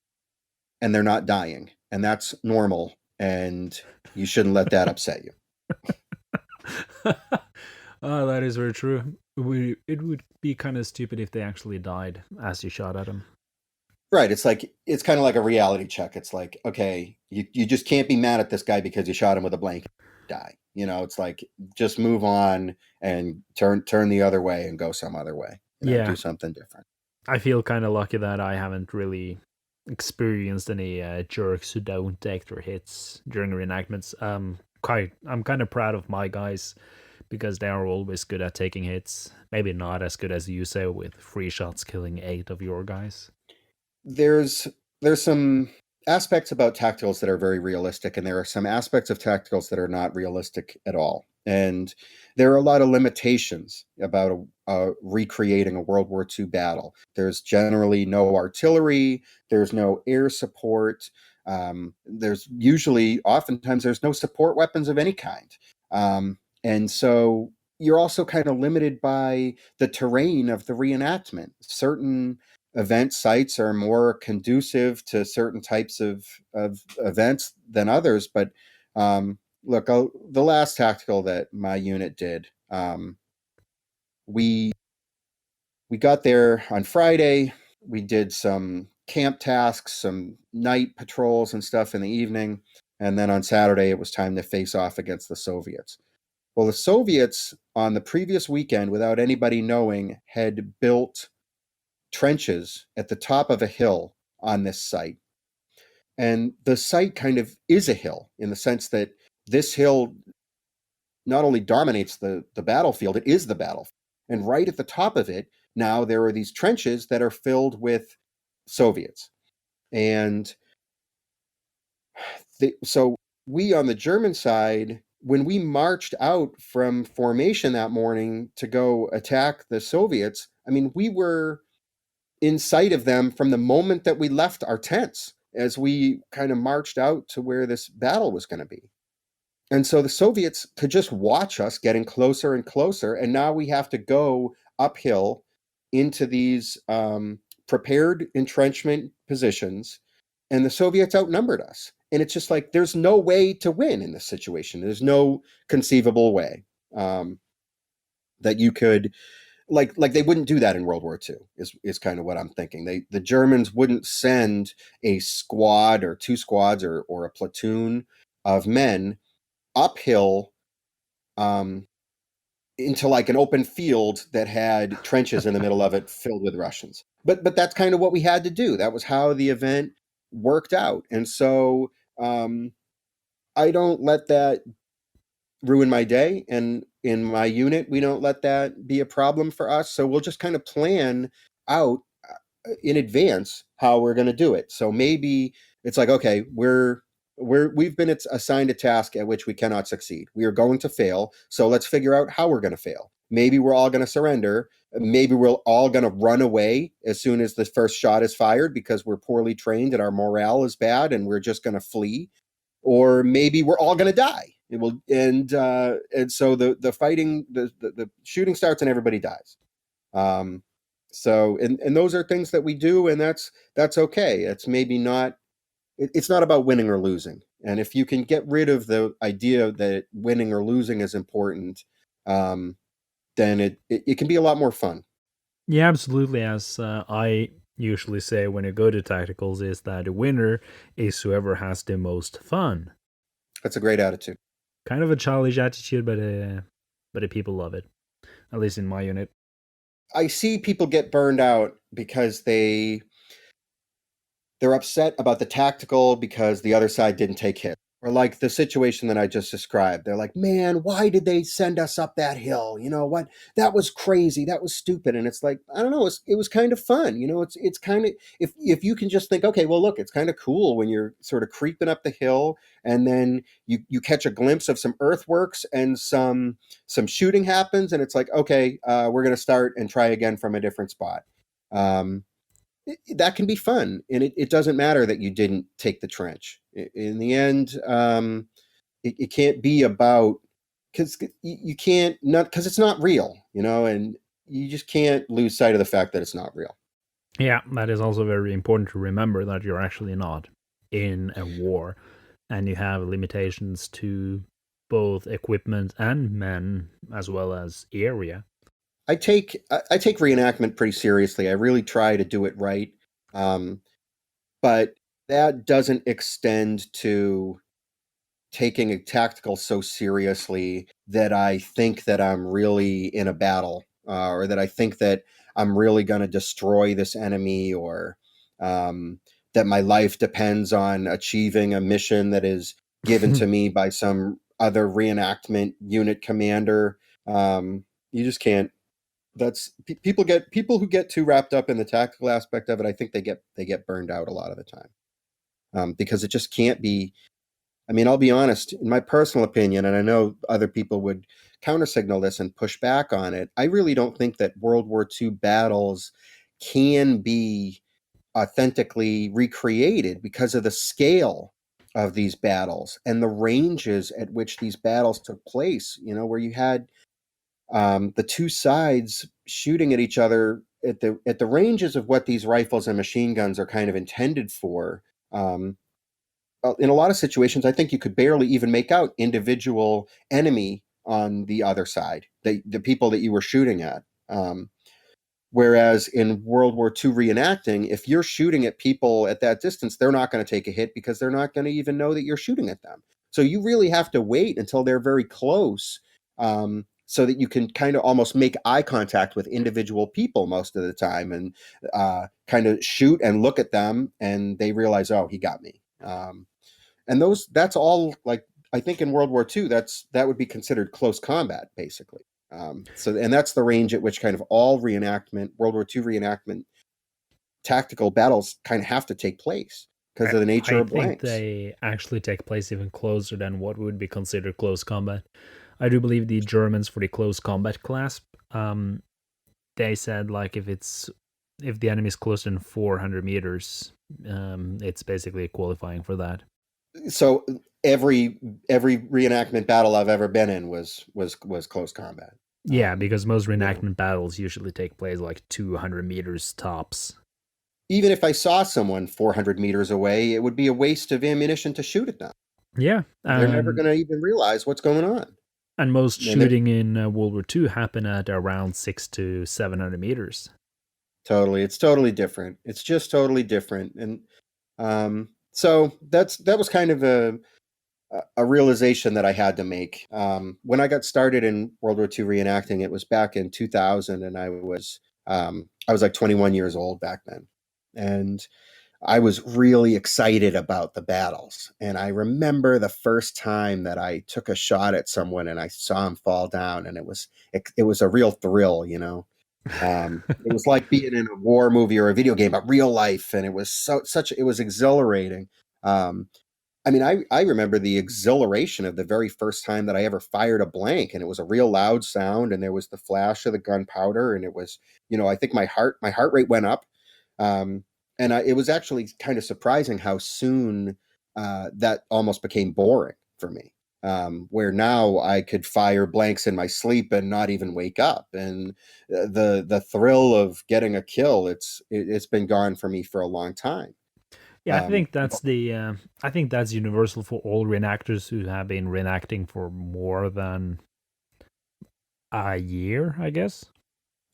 and they're not dying, and that's normal. And you shouldn't let that upset you. Oh, that is very true. It would be kind of stupid if they actually died as you shot at them. Right. It's kind of like a reality check. It's like, okay, you just can't be mad at this guy because you shot him with a blanket. Die. It's like just move on and turn the other way and go some other way. Yeah, Do something different. I feel kind of lucky that I haven't really experienced any jerks who don't take their hits during reenactments. I'm kind of proud of my guys because they are always good at taking hits. Maybe not as good as you say with 3 shots killing 8 of your guys. There's some aspects about tacticals that are very realistic, and there are some aspects of tacticals that are not realistic at all. And there are a lot of limitations about recreating a World War II battle. There's generally no artillery. There's no air support. Oftentimes, there's no support weapons of any kind. And so you're also kind of limited by the terrain of the reenactment. Certain event sites are more conducive to certain types of events than others. But look, the last tactical that my unit did, we we got there on Friday. We did some camp tasks, some night patrols and stuff in the evening, and then on Saturday it was time to face off against the Soviets. Well, the Soviets on the previous weekend, without anybody knowing, had built trenches at the top of a hill on this site. And the site kind of is a hill in the sense that this hill not only dominates the battlefield, it is the battlefield. And right at the top of it, now there are these trenches that are filled with Soviets. And so we on the German side, when we marched out from formation that morning to go attack the Soviets, I mean, we were in sight of them from the moment that we left our tents as we kind of marched out to where this battle was going to be. And so the Soviets could just watch us getting closer and closer. And now we have to go uphill into these prepared entrenchment positions. And the Soviets outnumbered us. And it's just like there's no way to win in this situation. There's no conceivable way that you could like they wouldn't do that in World War II is kind of what I'm thinking. The Germans wouldn't send a squad or 2 squads or a platoon of men uphill um, into like an open field that had trenches in the middle of it filled with Russians. But that's kind of what we had to do. That was how the event worked out. And so I don't let that ruin my day. And in my unit, we don't let that be a problem for us. So we'll just kind of plan out in advance how we're going to do it. So maybe it's like, okay, we've been assigned a task at which we cannot succeed. We are going to fail. So let's figure out how we're going to fail. Maybe we're all going to surrender. Maybe we're all going to run away as soon as the first shot is fired because we're poorly trained and our morale is bad and we're just going to flee. Or maybe we're all going to die. It will, and so the fighting, the shooting starts and everybody dies. So and those are things that we do, and that's okay. It's maybe not. It's not about winning or losing. And if you can get rid of the idea that winning or losing is important, then it can be a lot more fun. Yeah, absolutely. As I usually say when you go to tacticals, is that the winner is whoever has the most fun. That's a great attitude. Kind of a childish attitude, but the people love it. At least in my unit. I see people get burned out because they're upset about the tactical because the other side didn't take hit, Or like the situation that I just described. They're like, man, why did they send us up that hill? You know what? That was crazy. That was stupid. And it's like, I don't know. It was kind of fun. You know, it's kind of, if you can just think, okay, well, look, it's kind of cool when you're sort of creeping up the hill and then you catch a glimpse of some earthworks and some shooting happens. And it's like, okay, we're going to start and try again from a different spot. Um, that can be fun, and it doesn't matter that you didn't take the trench in the end. It can't be about, because you can't, not because it's not real, you know, and you just can't lose sight of the fact that it's not real. Yeah, that is also very important to remember that you're actually not in a war and you have limitations to both equipment and men as well as area. I take reenactment pretty seriously. I really try to do it right, um, but that doesn't extend to taking a tactical so seriously that I think that I'm really in a battle, or that I think that I'm really going to destroy this enemy, or that my life depends on achieving a mission that is given to me by some other reenactment unit commander. You just can't. That's people who get too wrapped up in the tactical aspect of it. I think they get burned out a lot of the time, because it just can't be. I mean, I'll be honest, in my personal opinion, and I know other people would countersignal this and push back on it, I really don't think that World War II battles can be authentically recreated because of the scale of these battles and the ranges at which these battles took place, you know, where you had the two sides shooting at each other at the ranges of what these rifles and machine guns are kind of intended for. Um, in a lot of situations, I think you could barely even make out individual enemy on the other side, the people that you were shooting at. Whereas in World War II reenacting, if you're shooting at people at that distance, they're not going to take a hit because they're not going to even know that you're shooting at them. So you really have to wait until they're very close, so that you can kind of almost make eye contact with individual people most of the time, and kind of shoot and look at them, and they realize, oh, he got me. And that's all, like, I think in World War II, that would be considered close combat, basically. And that's the range at which kind of all World War II reenactment tactical battles kind of have to take place because of the nature I of think blanks. they actually take place even closer than what would be considered close combat. I do believe the Germans for the close combat class, they said like if the enemy is closer than 400 meters, it's basically qualifying for that. So every reenactment battle I've ever been in was close combat. Yeah, because most Yeah. reenactment battles usually take place like 200 meters tops. Even if I saw someone 400 meters away, it would be a waste of ammunition to shoot at them. Yeah, They're never going to even realize what's going on. and most And they're shooting in World War II happen at around 600 to 700 meters. it's totally different. It's just totally different. And so that was kind of a realization that I had to make. When I got started in World War II reenacting, it was back in 2000, and I was like 21 years old back then, and I was really excited about the battles. And I remember the first time that I took a shot at someone and I saw him fall down, and it was a real thrill, you know. It was like being in a war movie or a video game, but real life, and it was it was exhilarating. Um, I mean, I remember the exhilaration of the very first time that I ever fired a blank, and it was a real loud sound, and there was the flash of the gunpowder, and it was, you know, I think my heart rate went up, um, it was actually kind of surprising how soon that almost became boring for me. Where now I could fire blanks in my sleep and not even wake up, and the thrill of getting a kill, it's been gone for me for a long time. Yeah, Um, I think that's universal for all reenactors who have been reenacting for more than a year, I guess.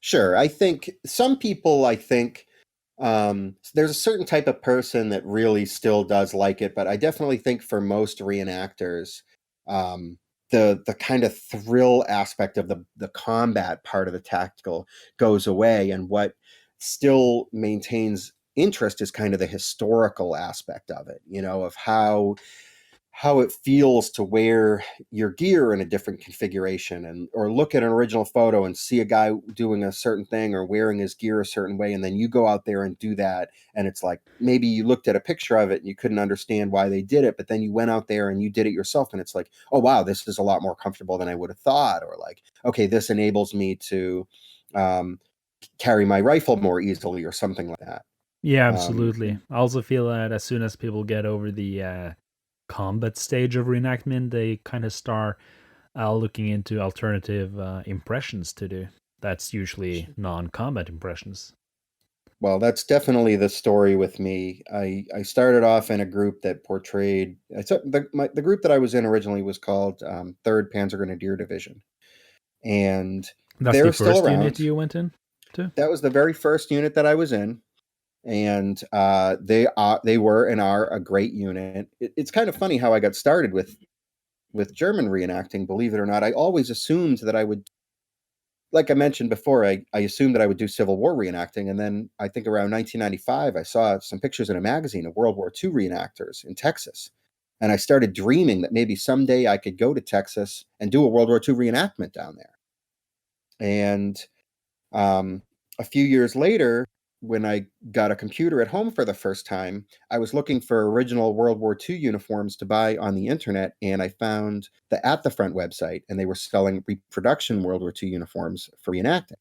Sure. I think some people, there's a certain type of person that really still does like it, but I definitely think for most reenactors, um, the kind of thrill aspect of the combat part of the tactical goes away, and what still maintains interest is kind of the historical aspect of it, you know, of how it feels to wear your gear in a different configuration, and or look at an original photo and see a guy doing a certain thing or wearing his gear a certain way, and then you go out there and do that, and it's like maybe you looked at a picture of it and you couldn't understand why they did it, but then you went out there and you did it yourself, and it's like, oh wow, this is a lot more comfortable than I would have thought, or like, okay, this enables me to um, carry my rifle more easily or something like that. Yeah, um, absolutely. I also feel that as soon as people get over the combat stage of reenactment, they kind of start looking into alternative impressions to do. That's usually non-combat impressions. Well, that's definitely the story with me. I started off in a group that portrayed the group that I was in originally was called Third Panzer Grenadier Division, and That's the they're still first unit around. you went in to? That was the very first unit that I was in, and they were and are a great unit. It's kind of funny how I got started with German reenacting. Believe it or not, I always assumed that I would, like I mentioned before, I assumed that I would do Civil War reenacting. And then I think around 1995, I saw some pictures in a magazine of World War II reenactors in Texas. And I started dreaming that maybe someday I could go to Texas and do a World War II reenactment down there. And um, a few years later, when I got a computer at home for the first time, I was looking for original World War II uniforms to buy on the internet, and I found the At the Front website, and they were selling reproduction World War II uniforms for reenacting.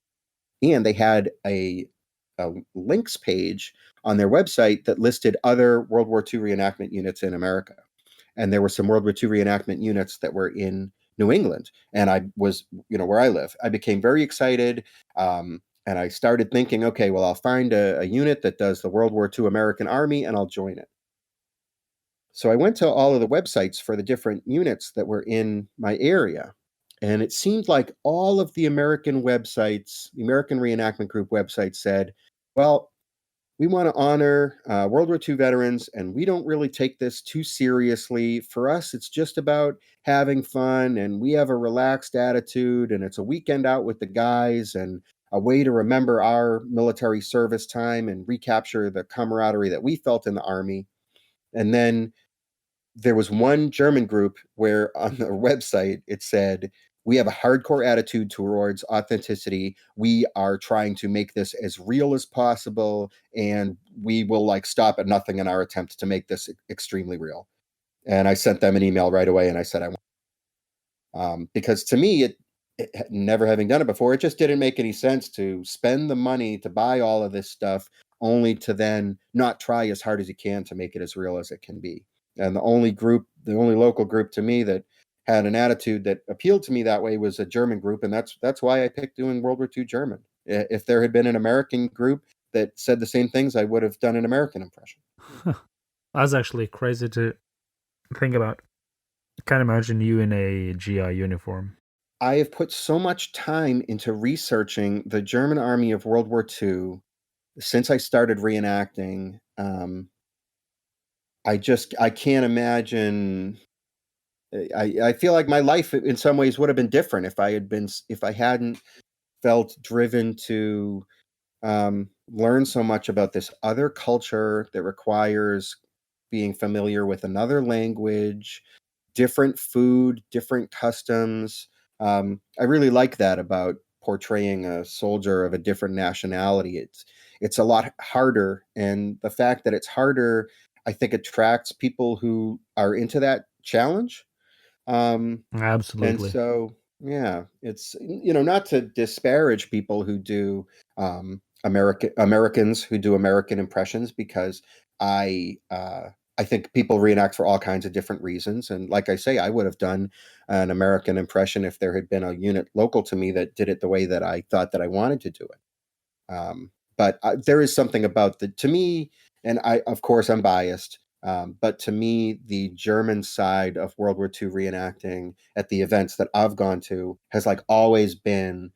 And they had a links page on their website that listed other World War II reenactment units in America. And there were some World War II reenactment units that were in New England. And I was, where I live. I became very excited. And I started thinking, okay, well, I'll find a unit that does the World War II American Army and I'll join it. So I went to all of the websites for the different units that were in my area. And it seemed like all of the American websites, the American Reenactment Group websites said, well, we want to honor World War II veterans, and we don't really take this too seriously. For us, it's just about having fun, and we have a relaxed attitude, and it's a weekend out with the guys, and a way to remember our military service time and recapture the camaraderie that we felt in the Army. And then there was one German group where on their website it said, we have a hardcore attitude towards authenticity. We are trying to make this as real as possible, and we will like stop at nothing in our attempt to make this extremely real. And I sent them an email right away, and I said I want, because to me never having done it before, it just didn't make any sense to spend the money to buy all of this stuff only to then not try as hard as you can to make it as real as it can be. And the only local group to me that had an attitude that appealed to me that way was a German group, and that's why I picked doing World War II German. If there had been an American group that said the same things, I would have done an American impression. That's actually crazy to think about. I can't imagine you in a GI uniform. I have put so much time into researching the German army of World War II since I started reenacting. I can't imagine. I feel like my life in some ways would have been different if I hadn't felt driven to learn so much about this other culture that requires being familiar with another language, different food, different customs. I really like that about portraying a soldier of a different nationality. It's a lot harder, and the fact that it's harder, I think, attracts people who are into that challenge. And Absolutely. so, yeah, it's not to disparage people who do Americans who do American impressions, because I think people reenact for all kinds of different reasons. And like I say, I would have done an American impression if there had been a unit local to me that did it the way that I thought that I wanted to do it. But there is something about to me, and of course, I'm biased. But to me, the German side of World War II reenacting at the events that I've gone to has like always been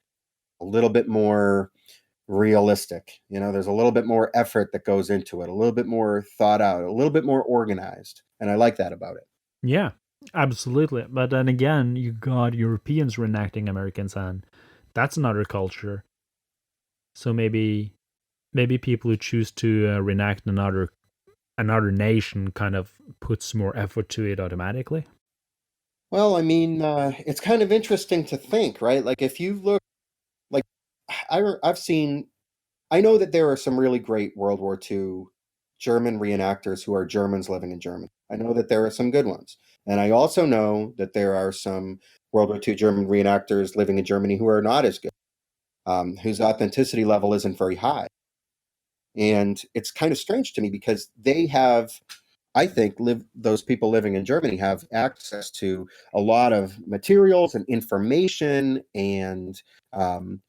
a little bit more realistic. There's a little bit more effort that goes into it, a little bit more thought out, a little bit more organized. And I like that about it. Yeah, absolutely. But then again, you got Europeans reenacting Americans, and that's another culture. So maybe people who choose to reenact another another nation kind of puts more effort to it automatically. Well, I mean, it's kind of interesting to think, right? Like if you look, like I've seen, I know that there are some really great World War II German reenactors who are Germans living in Germany. I know that there are some good ones. And I also know that there are some World War II German reenactors living in Germany who are not as good, whose authenticity level isn't very high. And it's kind of strange to me because they have, I think, those people living in Germany have access to a lot of materials and information and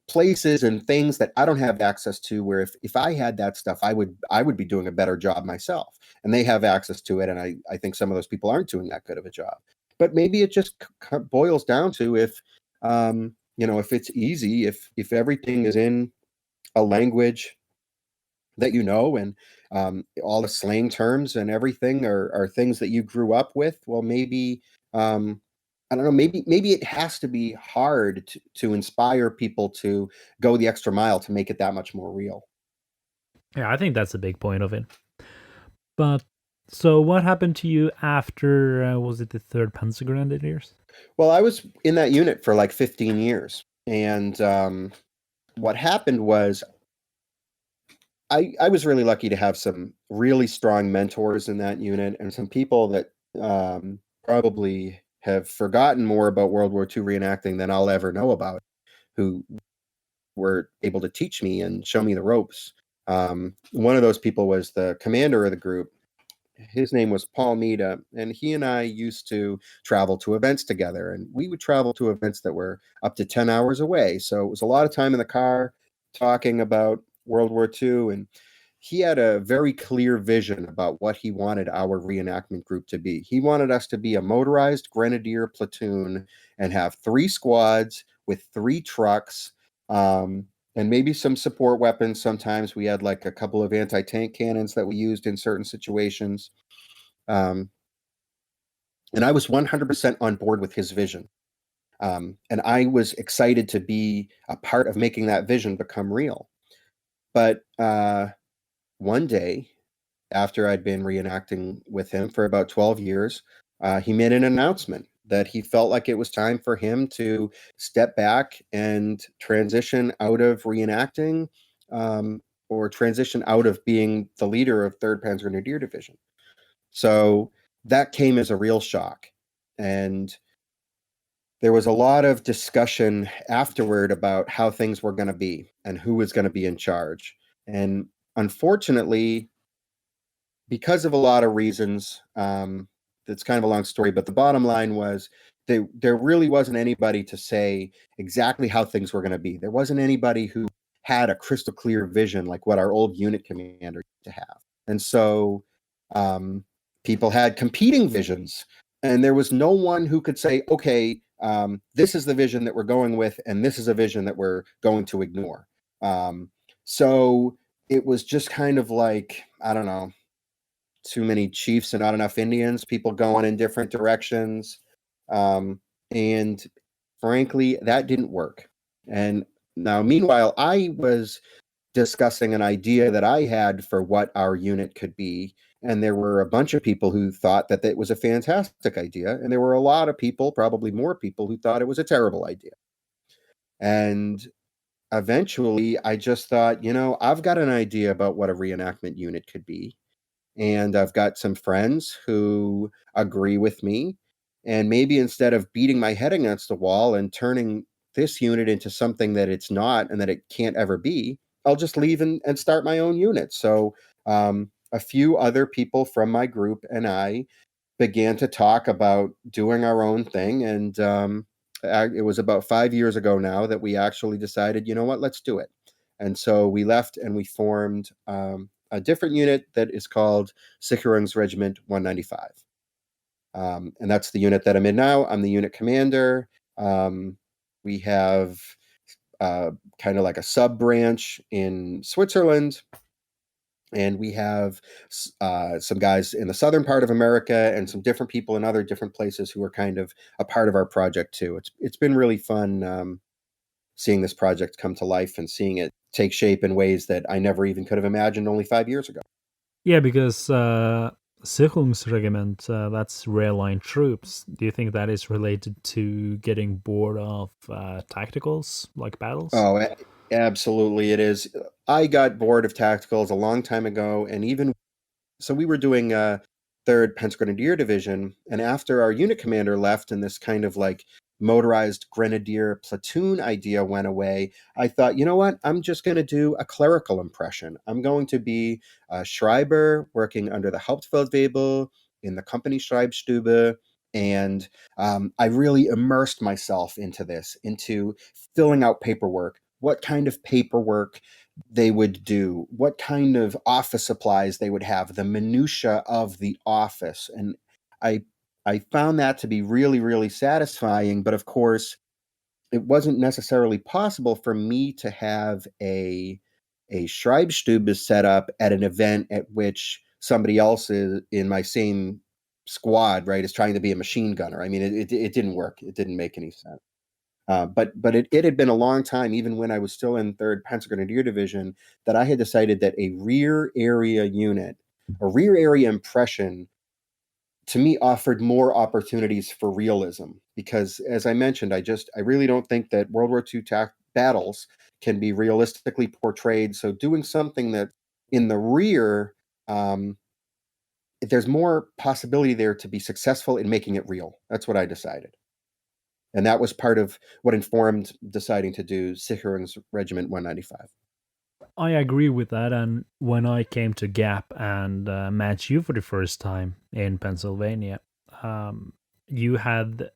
places and things that I don't have access to. Where if I had that stuff, I would be doing a better job myself. And they have access to it, and I think some of those people aren't doing that good of a job. But maybe it just boils down to if it's easy, if everything is in a language that you know, and all the slang terms and everything are things that you grew up with. Well, maybe I don't know. Maybe it has to be hard to inspire people to go the extra mile to make it that much more real. Yeah, I think that's a big point of it. But so, what happened to you after was it the third Panzer Grenadiers? Well, I was in that unit for like 15 years, and what happened was I was really lucky to have some really strong mentors in that unit and some people that probably have forgotten more about World War II reenacting than I'll ever know about, who were able to teach me and show me the ropes. One of those people was the commander of the group. His name was Paul Mita, and he and I used to travel to events together. And we would travel to events that were up to 10 hours away. So it was a lot of time in the car talking about World War II. And he had a very clear vision about what he wanted our reenactment group to be. He wanted us to be a motorized grenadier platoon and have 3 squads with 3 trucks. And maybe some support weapons. Sometimes we had like a couple of anti-tank cannons that we used in certain situations. Um, and I was 100% on board with his vision. And I was excited to be a part of making that vision become real. But one day, after I'd been reenacting with him for about 12 years, he made an announcement that he felt like it was time for him to step back and transition out of reenacting, or transition out of being the leader of 3rd Panzer Grenadier Division. So that came as a real shock. And there was a lot of discussion afterward about how things were going to be and who was going to be in charge. And unfortunately, because of a lot of reasons, it's kind of a long story, but the bottom line was there really wasn't anybody to say exactly how things were going to be. There wasn't anybody who had a crystal clear vision like what our old unit commander used to have. And so people had competing visions, and there was no one who could say, okay, this is the vision that we're going with, and this is a vision that we're going to ignore. So it was just kind of like, I don't know, too many chiefs and not enough Indians, people going in different directions. And frankly, that didn't work. And now, meanwhile, I was discussing an idea that I had for what our unit could be. And there were a bunch of people who thought that it was a fantastic idea. And there were a lot of people, probably more people, who thought it was a terrible idea. And eventually, I just thought, I've got an idea about what a reenactment unit could be, and I've got some friends who agree with me. And maybe instead of beating my head against the wall and turning this unit into something that it's not and that it can't ever be, I'll just leave and start my own unit. So a few other people from my group and I began to talk about doing our own thing. And it was about 5 years ago now that we actually decided, you know what, let's do it. And so we left and we formed a different unit that is called Sicherungsregiment 195. And that's the unit that I'm in now. I'm the unit commander. We have kind of like a sub branch in Switzerland. And we have some guys in the southern part of America and some different people in other different places who are kind of a part of our project too. It's been really fun seeing this project come to life and seeing it take shape in ways that I never even could have imagined only 5 years ago. Yeah, because Sicherungsregiment, that's rail line troops. Do you think that is related to getting bored of tacticals, like battles? Oh, absolutely, it is. I got bored of tacticals a long time ago, and even so, we were doing Third Pence Grenadier Division, and after our unit commander left, and this kind of like motorized grenadier platoon idea went away, I thought, you know what? I'm just going to do a clerical impression. I'm going to be a Schreiber working under the Hauptfeldwebel in the company Schreibstube. And I really immersed myself into this, into filling out paperwork. What kind of paperwork they would do, what kind of office supplies they would have, the minutia of the office. And I I found that to be really, really satisfying. But of course, it wasn't necessarily possible for me to have a Schreibstube set up at an event at which somebody else is in my same squad, right, is trying to be a machine gunner. I mean, it didn't work. It didn't make any sense. But it had been a long time, even when I was still in Third Panzer Grenadier Division, that I had decided that a rear area unit, a rear area impression, to me offered more opportunities for realism. Because, as I mentioned, I really don't think that World War II battles can be realistically portrayed. So doing something that in the rear, um, there's more possibility there to be successful in making it real. That's what I decided. And that was part of what informed deciding to do Sicherungsregiment 195. I agree with that. And when I came to Gap and met you for the first time in Pennsylvania, um, you had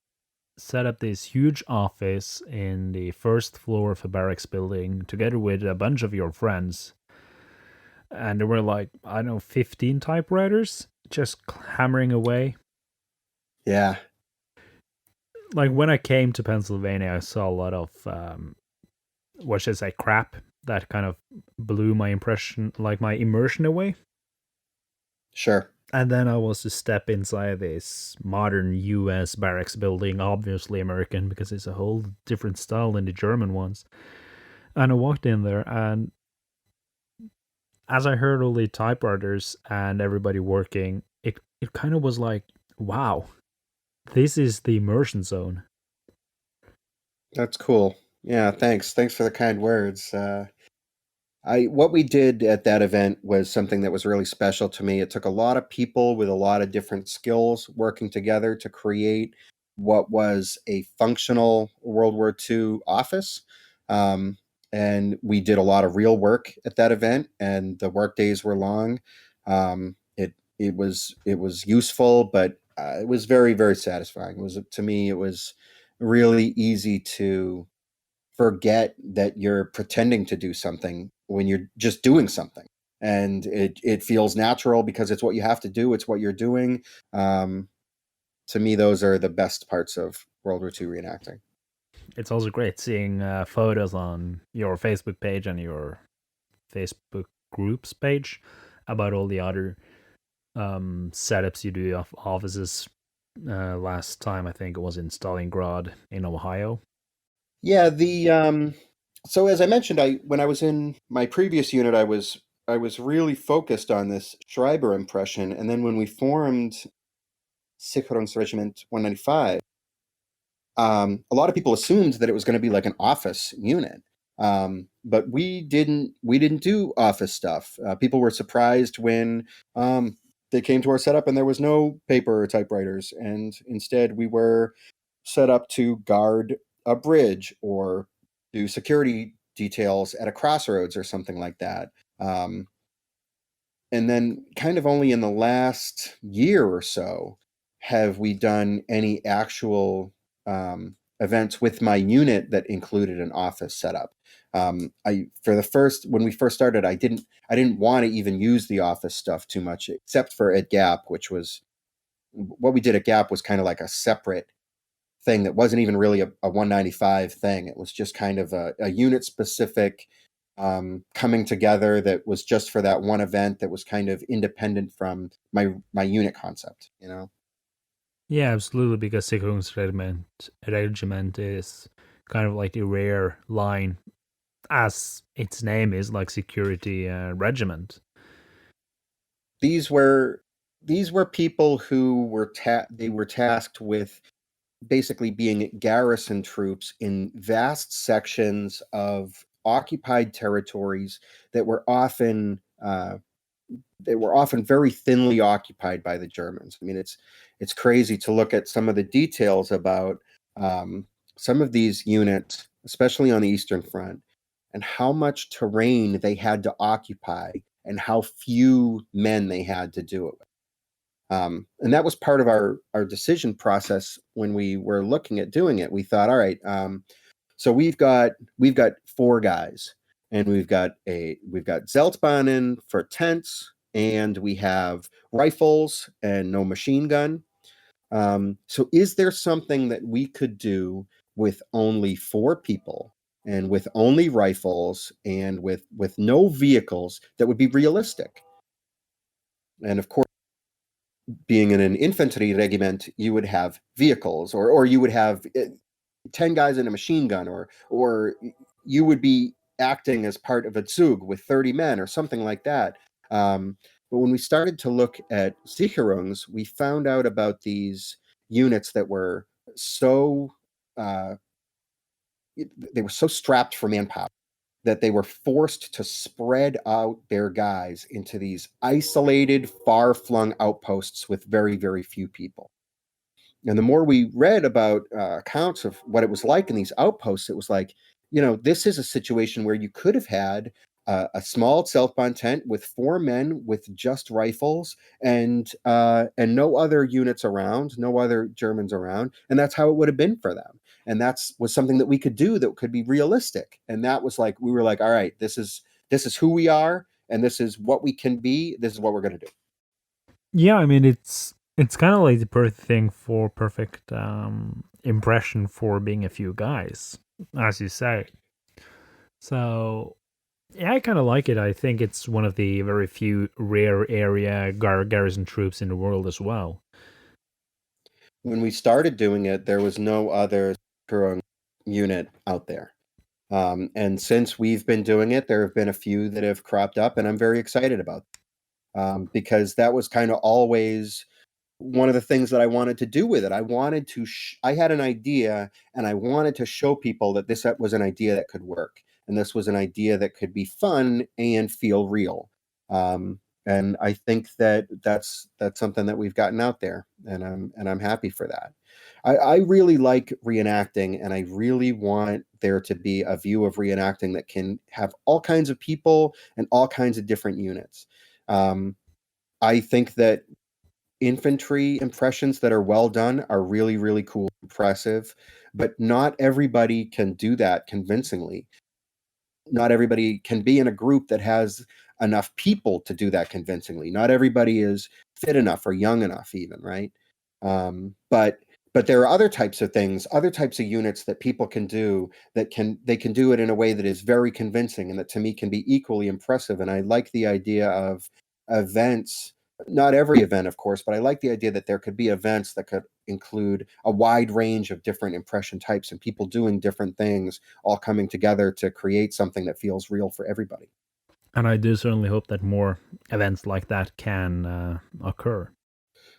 set up this huge office in the first floor of a barracks building together with a bunch of your friends. And there were like, I don't know, 15 typewriters just hammering away. Yeah, Like when I came to Pennsylvania, I saw a lot of, what should I say, crap that kind of blew my impression, like my immersion away. sure. And then I was to step inside this modern US barracks building, obviously American because it's a whole different style than the German ones. And I walked in there, and as I heard all the typewriters and everybody working, it kind of was like, wow, this is the immersion zone. That's cool. Yeah, thanks. Thanks for the kind words. I what we did at that event was something that was really special to me. It took a lot of people with a lot of different skills working together to create what was a functional World War II office. Um, and we did a lot of real work at that event, and the work days were long. It was useful, but it was very, very satisfying. It was, to me, it was really easy to forget that you're pretending to do something when you're just doing something, and it feels natural because it's what you have to do, it's what you're doing. um, to me, those are the best parts of World War II reenacting. It's also great seeing photos on your Facebook page and your Facebook groups page about all the other setups you do of offices. Last time I think it was in Stalingrad in Ohio. Yeah, the so as I mentioned, I when I was in my previous unit, I was really focused on this Schreiber impression, and then when we formed Sicherungsregiment 195, a lot of people assumed that it was going to be like an office unit, but we didn't do office stuff. People were surprised when they came to our setup and there was no paper or typewriters, and instead we were set up to guard a bridge or do security details at a crossroads or something like that. And then, kind of only in the last year or so, have we done any actual events with my unit that included an office setup. I for the first When we first started, I didn't want to even use the office stuff too much, except for at Gap, which was what we did at Gap was kind of like a separate thing that wasn't even really a 195 thing. It was just kind of a unit specific coming together that was just for that one event, that was kind of independent from my unit concept, you know? Yeah, absolutely, because Sicherungsregiment is kind of like a rare line, as its name is, like security regiment. these were these were people who were they were tasked with basically being garrison troops in vast sections of occupied territories that were often very thinly occupied by the Germans. I mean, it's crazy to look at some of the details about um, some of these units, especially on the Eastern Front, and how much terrain they had to occupy and how few men they had to do it with. And that was part of our decision process when we were looking at doing it. We thought, all right, so we've got four guys, and we've got Zeltbanen for tents, and we have rifles and no machine gun. So is there something that we could do with only four people and with only rifles and with no vehicles that would be realistic? And of course, being in an infantry regiment, you would have vehicles, or you would have 10 guys in a machine gun, or you would be acting as part of a Zug with 30 men or something like that. But when we started to look at Sicherungs, we found out about these units that were so uh, they were so strapped for manpower that they were forced to spread out their guys into these isolated, far-flung outposts with very, very few people. And the more we read about accounts of what it was like in these outposts, it was like, this is a situation where you could have had a small self-bond tent with four men with just rifles and no other units around, no other Germans around, and that's how it would have been for them. And that's was something that we could do that could be realistic. And that was like we were like, all right, this is who we are, and this is what we can be. This is what we're going to do. Yeah, I mean it's kind of like the perfect thing for perfect impression for being a few guys, as you say. So yeah, I kind of like it. I think it's one of the very few rare area garrison troops in the world as well. When we started doing it, there was no other Kurung unit out there. And since we've been doing it, there have been a few that have cropped up, and I'm very excited about because that was kind of always one of the things that I wanted to do with it. I wanted to, I had an idea, and I wanted to show people that this was an idea that could work, and this was an idea that could be fun and feel real. And I think that that's something that we've gotten out there, and I'm happy for that. I really like reenacting, and I really want there to be a view of reenacting that can have all kinds of people and all kinds of different units. Um, I think that infantry impressions that are well done are really, really cool, impressive, but not everybody can do that convincingly. Not everybody can be in a group that has enough people to do that convincingly. Not everybody is fit enough or young enough, even, right? But there are other types of things, other types of units that people can do that they can do it in a way that is very convincing and that to me can be equally impressive. And I like the idea of events, not every event, of course, but I like the idea that there could be events that could include a wide range of different impression types and people doing different things, all coming together to create something that feels real for everybody. And I do certainly hope that more events like that can occur.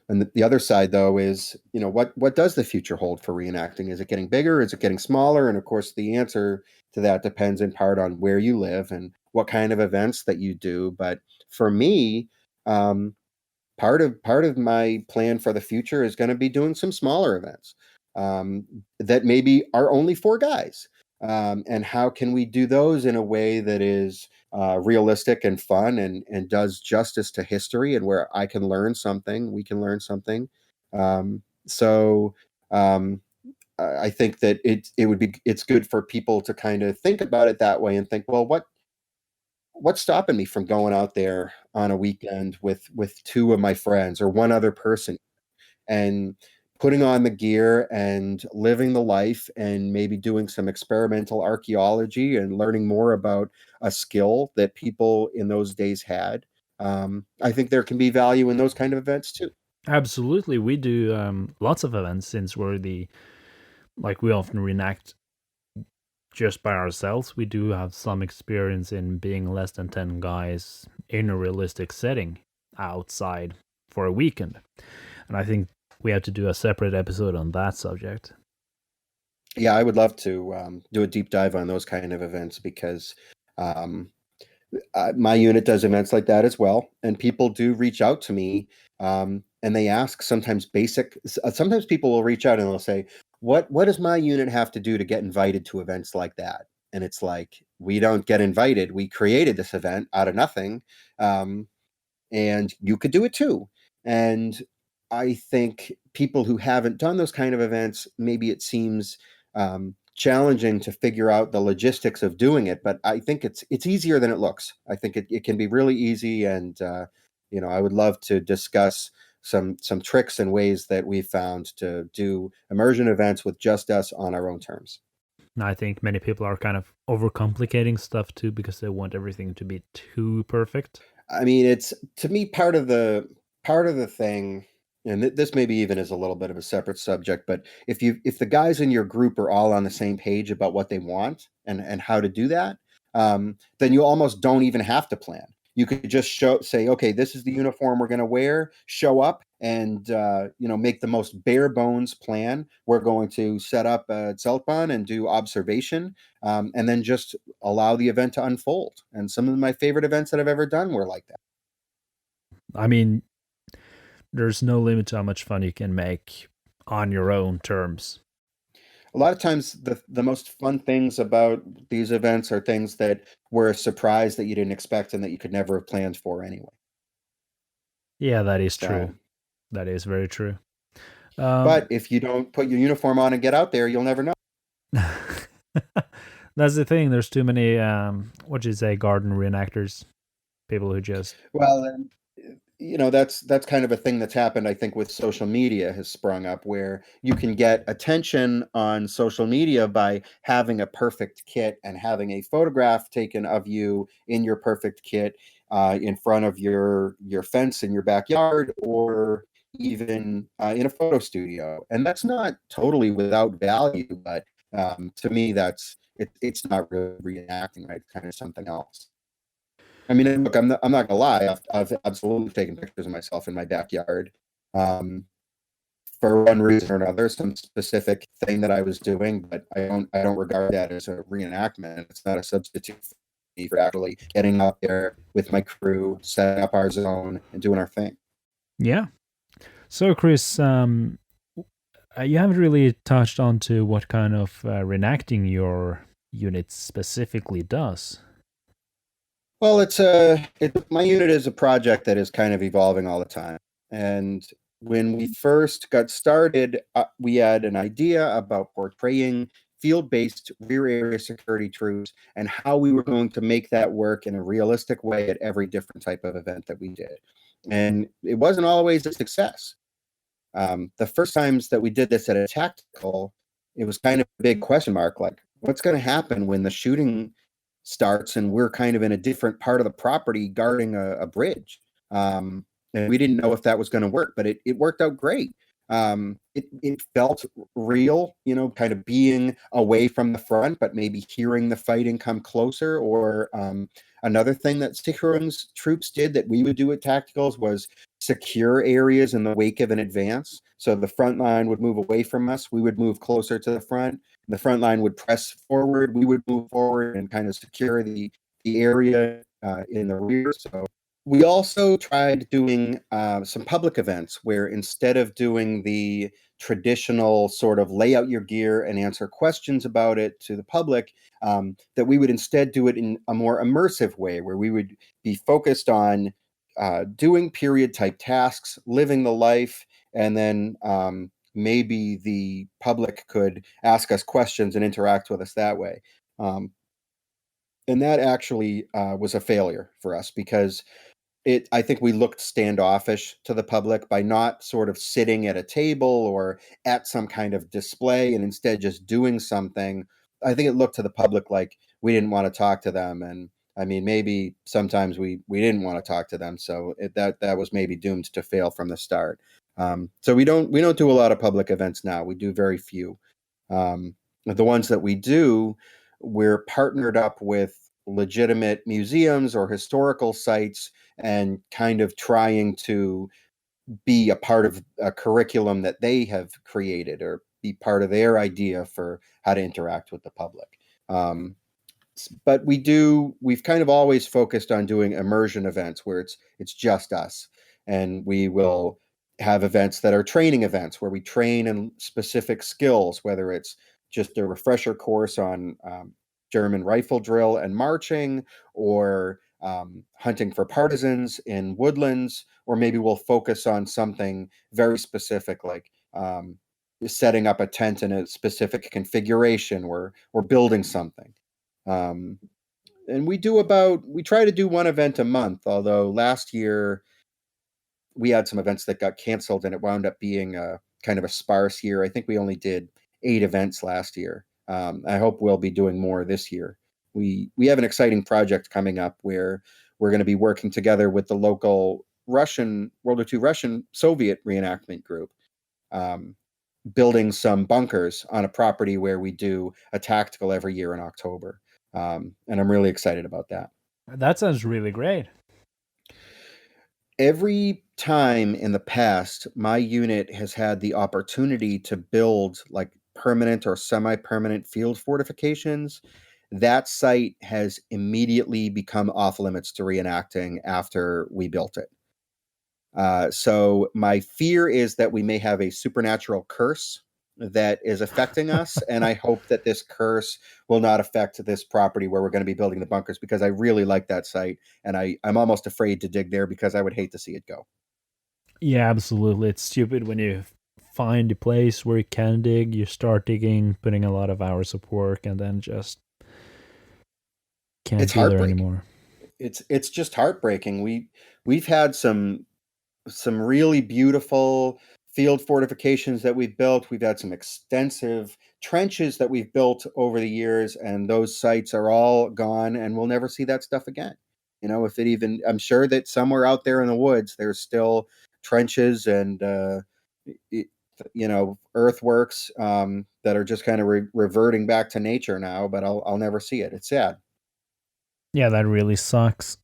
And the other side, though, is what does the future hold for reenacting? Is it getting bigger? Is it getting smaller? And of course, the answer to that depends in part on where you live and what kind of events that you do. But for me, um, part of my plan for the future is going to be doing some smaller events um, that maybe are only four guys. And how can we do those in a way that is realistic and fun and does justice to history and where I can learn something, we can learn something. So I think that it's good for people to kind of think about it that way and think, well, what's stopping me from going out there on a weekend with two of my friends or one other person and putting on the gear and living the life and maybe doing some experimental archaeology and learning more about a skill that people in those days had. I think there can be value in those kind of events too. Absolutely, we do lots of events since we're we often reenact just by ourselves. We do have some experience in being less than 10 guys in a realistic setting. outside for a weekend. And I think we have to do a separate episode on that subject. Yeah, I would love to do a deep dive on those kind of events because um, my unit does events like that as well, and people do reach out to me, and they ask sometimes basic. Sometimes people will reach out and they'll say, "What does my unit have to do to get invited to events like that?" And it's like, we don't get invited. We created this event out of nothing, um, and you could do it too. And I think people who haven't done those kind of events, maybe it seems challenging to figure out the logistics of doing it, but I think it's easier than it looks. I think it can be really easy, and I would love to discuss some tricks and ways that we've found to do immersion events with just us on our own terms. I think many people are kind of overcomplicating stuff too because they want everything to be too perfect. I mean, it's to me part of the thing, and this maybe even is a little bit of a separate subject, but if the guys in your group are all on the same page about what they want and how to do that, then you almost don't even have to plan. You could just say, okay, this is the uniform we're going to wear. Show up and make the most bare bones plan. We're going to set up a Zeltbahn and do observation, and then just allow the event to unfold. And some of my favorite events that I've ever done were like that. I mean, there's no limit to how much fun you can make on your own terms. A lot of times, the most fun things about these events are things that were a surprise that you didn't expect and that you could never have planned for anyway. Yeah, that is true. So, That is very true. Um, but if you don't put your uniform on and get out there, you'll never know. that's the thing. There's too many, what do you say, garden reenactors, people who just, Well, and that's kind of a thing that's happened, I think, with social media has sprung up where you can get attention on social media by having a perfect kit and having a photograph taken of you in your perfect kit in front of your fence in your backyard, or even in a photo studio. And that's not totally without value, but to me, it's not really reenacting, right? It's kind of something else. I mean, look, I'm not gonna lie. I've absolutely taken pictures of myself in my backyard, um, for one reason or another, some specific thing that I was doing, but I don't regard that as a reenactment. It's not a substitute for me for actually getting out there with my crew, setting up our zone, and doing our thing. yeah. So, Chris, you haven't really touched on to what kind of reenacting your unit specifically does. Well, my unit is a project that is kind of evolving all the time. And when we first got started, we had an idea about portraying field-based rear area security troops and how we were going to make that work in a realistic way at every different type of event that we did. And it wasn't always a success. The first times that we did this at a tactical, it was kind of a big question mark, like what's going to happen when the shooting starts and we're kind of in a different part of the property guarding a bridge. And we didn't know if that was going to work, but it worked out great. It felt real, kind of being away from the front, but maybe hearing the fighting come closer. Or another thing that Sicherungs troops did that we would do at tacticals was secure areas in the wake of an advance. So the front line would move away from us. We would move closer to the front. The front line would press forward. We would move forward and kind of secure the area in the rear. So we also tried doing some public events where instead of doing the traditional sort of lay out your gear and answer questions about it to the public, that we would instead do it in a more immersive way where we would be focused on doing period type tasks, living the life, and then maybe the public could ask us questions and interact with us that way. Um, and that actually was a failure for us because I think we looked standoffish to the public by not sort of sitting at a table or at some kind of display and instead just doing something. I think it looked to the public like we didn't want to talk to them. And I mean, maybe sometimes we didn't want to talk to them. So that was maybe doomed to fail from the start. So we don't do a lot of public events now. We do very few. The ones that we do, we're partnered up with legitimate museums or historical sites, and kind of trying to be a part of a curriculum that they have created or be part of their idea for how to interact with the public. Um, but we've kind of always focused on doing immersion events where it's just us, and we will have events that are training events where we train in specific skills, whether it's just a refresher course on German rifle drill and marching, or hunting for partisans in woodlands, or maybe we'll focus on something very specific like setting up a tent in a specific configuration, where we're building something. um, and we try to do one event a month, although last year we had some events that got canceled and it wound up being a kind of a sparse year. I think we only did 8 events last year. I hope we'll be doing more this year. We have an exciting project coming up where we're going to be working together with the local Russian World War II Russian Soviet reenactment group, um, building some bunkers on a property where we do a tactical every year in October. And I'm really excited about that. That sounds really great. Every time in the past, my unit has had the opportunity to build like permanent or semi permanent field fortifications. That site has immediately become off limits to reenacting after we built it. So my fear is that we may have a supernatural curse that is affecting us, and I hope that this curse will not affect this property where we're going to be building the bunkers, because I really like that site, and I'm almost afraid to dig there because I would hate to see it go. Yeah, absolutely. It's stupid when you find a place where you can dig, you start digging, putting a lot of hours of work, and then just can't It's be there heartbreaking. anymore. It's just heartbreaking. We've had some really beautiful field fortifications that we've built. We've had some extensive trenches that we've built over the years, and those sites are all gone, and we'll never see that stuff again. If it even, I'm sure that somewhere out there in the woods, there's still trenches and, it, earthworks that are just kind of reverting back to nature now, but I'll never see it. It's sad. Yeah, that really sucks.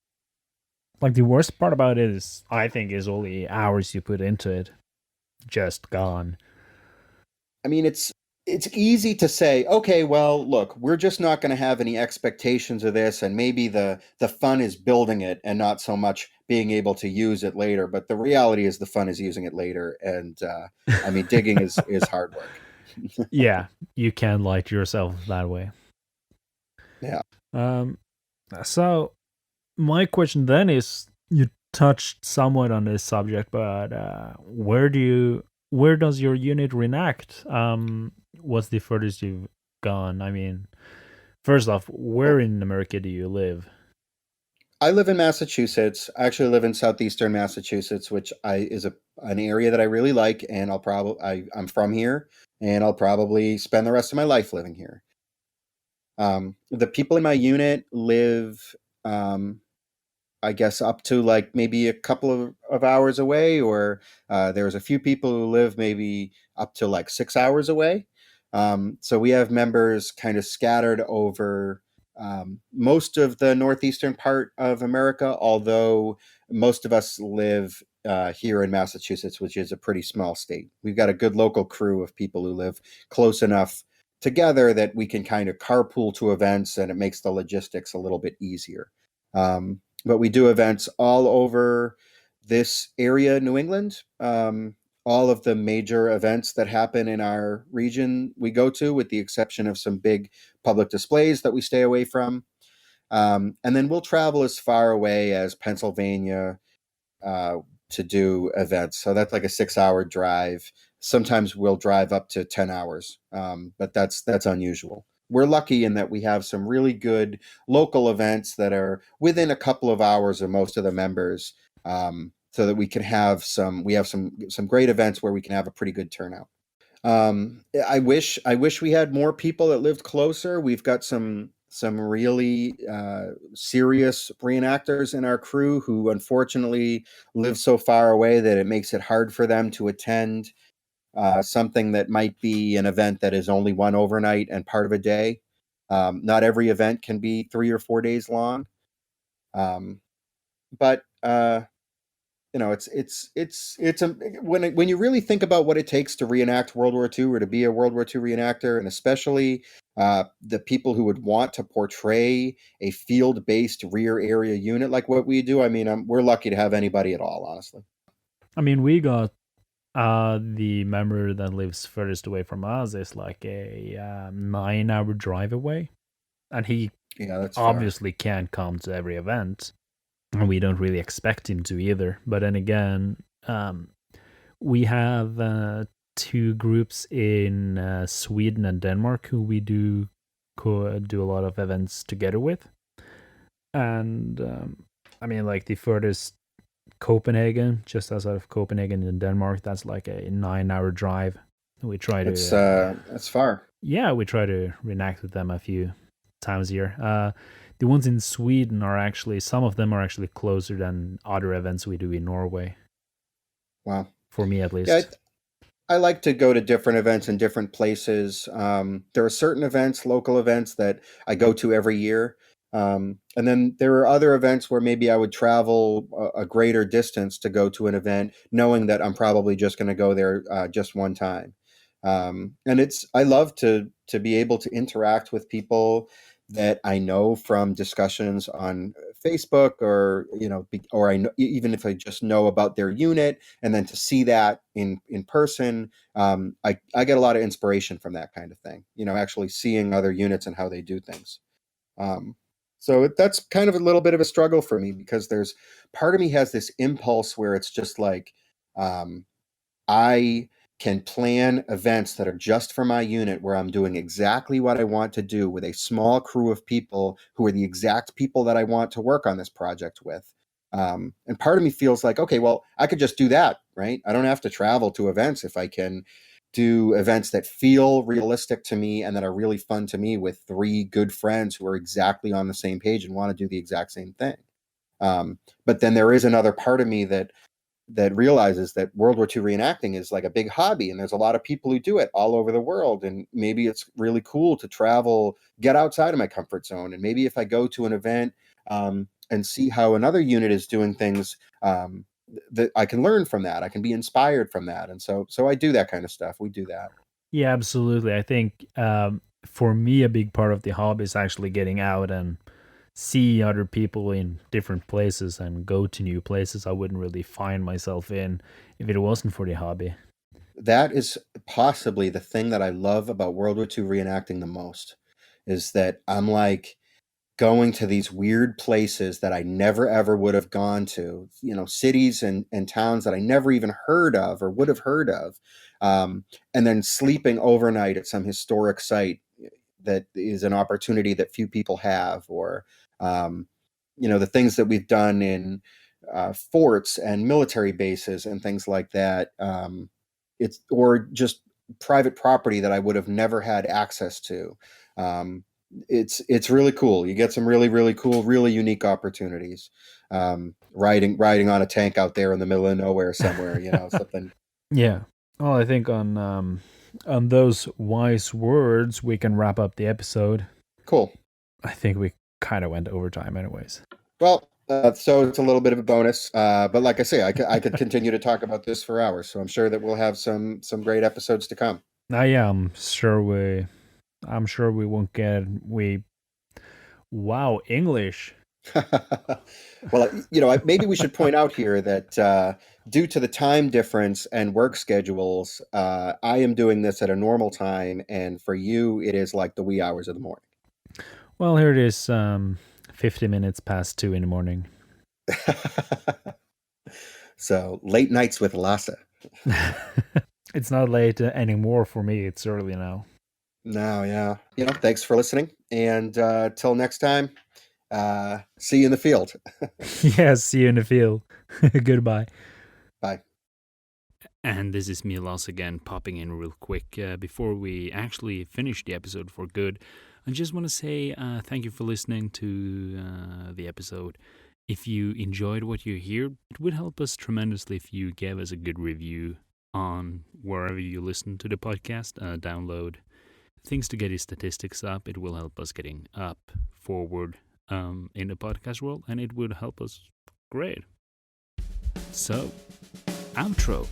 Like the worst part about it is, I think, is all the hours you put into it just gone. I mean, it's easy to say, okay, well, look, we're just not going to have any expectations of this, and maybe the fun is building it and not so much being able to use it later. But the reality is, the fun is using it later, and I mean, digging is hard work. Yeah, you can lie to yourself that way. Yeah. Um, so my question then is, you touched somewhat on this subject, but where does your unit reenact? What's the furthest you've gone? I mean, first off, where Well, in America do you live? I live in Massachusetts. I actually live in southeastern Massachusetts, which is an area that I really like, and I'm from here, and I'll probably spend the rest of my life living here. The people in my unit live, um, I guess, up to like maybe a couple of hours away, or there's a few people who live maybe up to like 6 hours away. So we have members kind of scattered over most of the northeastern part of America, although most of us live here in Massachusetts, which is a pretty small state. We've got a good local crew of people who live close enough together that we can kind of carpool to events, and it makes the logistics a little bit easier. But we do events all over this area, New England. All of the major events that happen in our region we go to, with the exception of some big public displays that we stay away from. And then we'll travel as far away as Pennsylvania uh, to do events. So that's like a 6 hour drive. Sometimes we'll drive up to 10 hours, but that's unusual. We're lucky in that we have some really good local events that are within a couple of hours of most of the members, so that we have some great events where we can have a pretty good turnout. I wish we had more people that lived closer. We've got some really serious reenactors in our crew who unfortunately live so far away that it makes it hard for them to attend something that might be an event that is only one overnight and part of a day. Not every event can be 3 or 4 days long. Um, but it's when you really think about what it takes to reenact World War II or to be a World War II reenactor, and especially the people who would want to portray a field-based rear area unit like what we do. I mean, we're lucky to have anybody at all, honestly. I mean, we got the member that lives furthest away from us is like a 9 hour drive away, and he Yeah, that's far. obviously can't come to every event, and we don't really expect him to either. But then again, we have two groups in Sweden and Denmark who we do a lot of events together with, and I mean, like the furthest Copenhagen, just outside of Copenhagen in Denmark, that's like a 9 hour drive. We try to, That's far. yeah, we try to reenact with them a few times a year. The ones in Sweden are actually, some of them are actually closer than other events we do in Norway, Wow. for me at Yeah, least. I like to go to different events in different places. There are certain events, local events, that I go to every year. And then there are other events where maybe I would travel a greater distance to go to an event, knowing that I'm probably just going to go there just one time. And I love to be able to interact with people that I know from discussions on Facebook, or or I know, even if I just know about their unit, and then to see that in person, I get a lot of inspiration from that kind of thing. Actually seeing other units and how they do things. Um, so that's kind of a little bit of a struggle for me, because there's part of me has this impulse where it's just like, um, I can plan events that are just for my unit, where I'm doing exactly what I want to do with a small crew of people who are the exact people that I want to work on this project with. And part of me feels like, okay, well, I could just do that, right? I don't have to travel to events if I can do events that feel realistic to me and that are really fun to me with three good friends who are exactly on the same page and want to do the exact same thing. But then there is another part of me that realizes that World War II reenacting is like a big hobby, and there's a lot of people who do it all over the world. And maybe it's really cool to travel, get outside of my comfort zone. And maybe if I go to an event and see how another unit is doing things, that I can learn from that. I can be inspired from that. And so I do that kind of stuff. We do that. Yeah, absolutely. I think for me, a big part of the hobby is actually getting out and see other people in different places and go to new places I wouldn't really find myself in if it wasn't for the hobby. That is possibly the thing that I love about World War II reenacting the most, is that I'm like, going to these weird places that I never ever would have gone to, cities and towns that I never even heard of or would have heard of, and then sleeping overnight at some historic site that is an opportunity that few people have, or um, the things that we've done in forts and military bases and things like that. It's or just private property that I would have never had access to. Um, it's really cool. You get some really really cool, really unique opportunities. Riding on a tank out there in the middle of nowhere somewhere, something Yeah. Well, I think on those wise words we can wrap up the episode. cool. I think we kind of went overtime anyways. Well, so it's a little bit of a bonus, but like I say, I could continue to talk about this for hours. So I'm sure that we'll have some great episodes to come. Yeah, I'm sure we won't get we wow, English. Well, maybe we should point out here that due to the time difference and work schedules, I am doing this at a normal time, and for you, it is like the wee hours of the morning. Well, here it is 50 minutes past 2 in the morning. So late nights with Lasse. It's not late anymore for me. It's early now. No, yeah. Thanks for listening, and till next time, see you in the field. Yeah, see you in the field. Goodbye. Bye. And this is me, Lasse, again, popping in real quick before we actually finish the episode for good. I just want to say thank you for listening to the episode. If you enjoyed what you hear, it would help us tremendously if you gave us a good review on wherever you listen to the podcast. Download things to get your statistics up. It will help us getting up forward in the podcast world, and it would help us great. So, outro.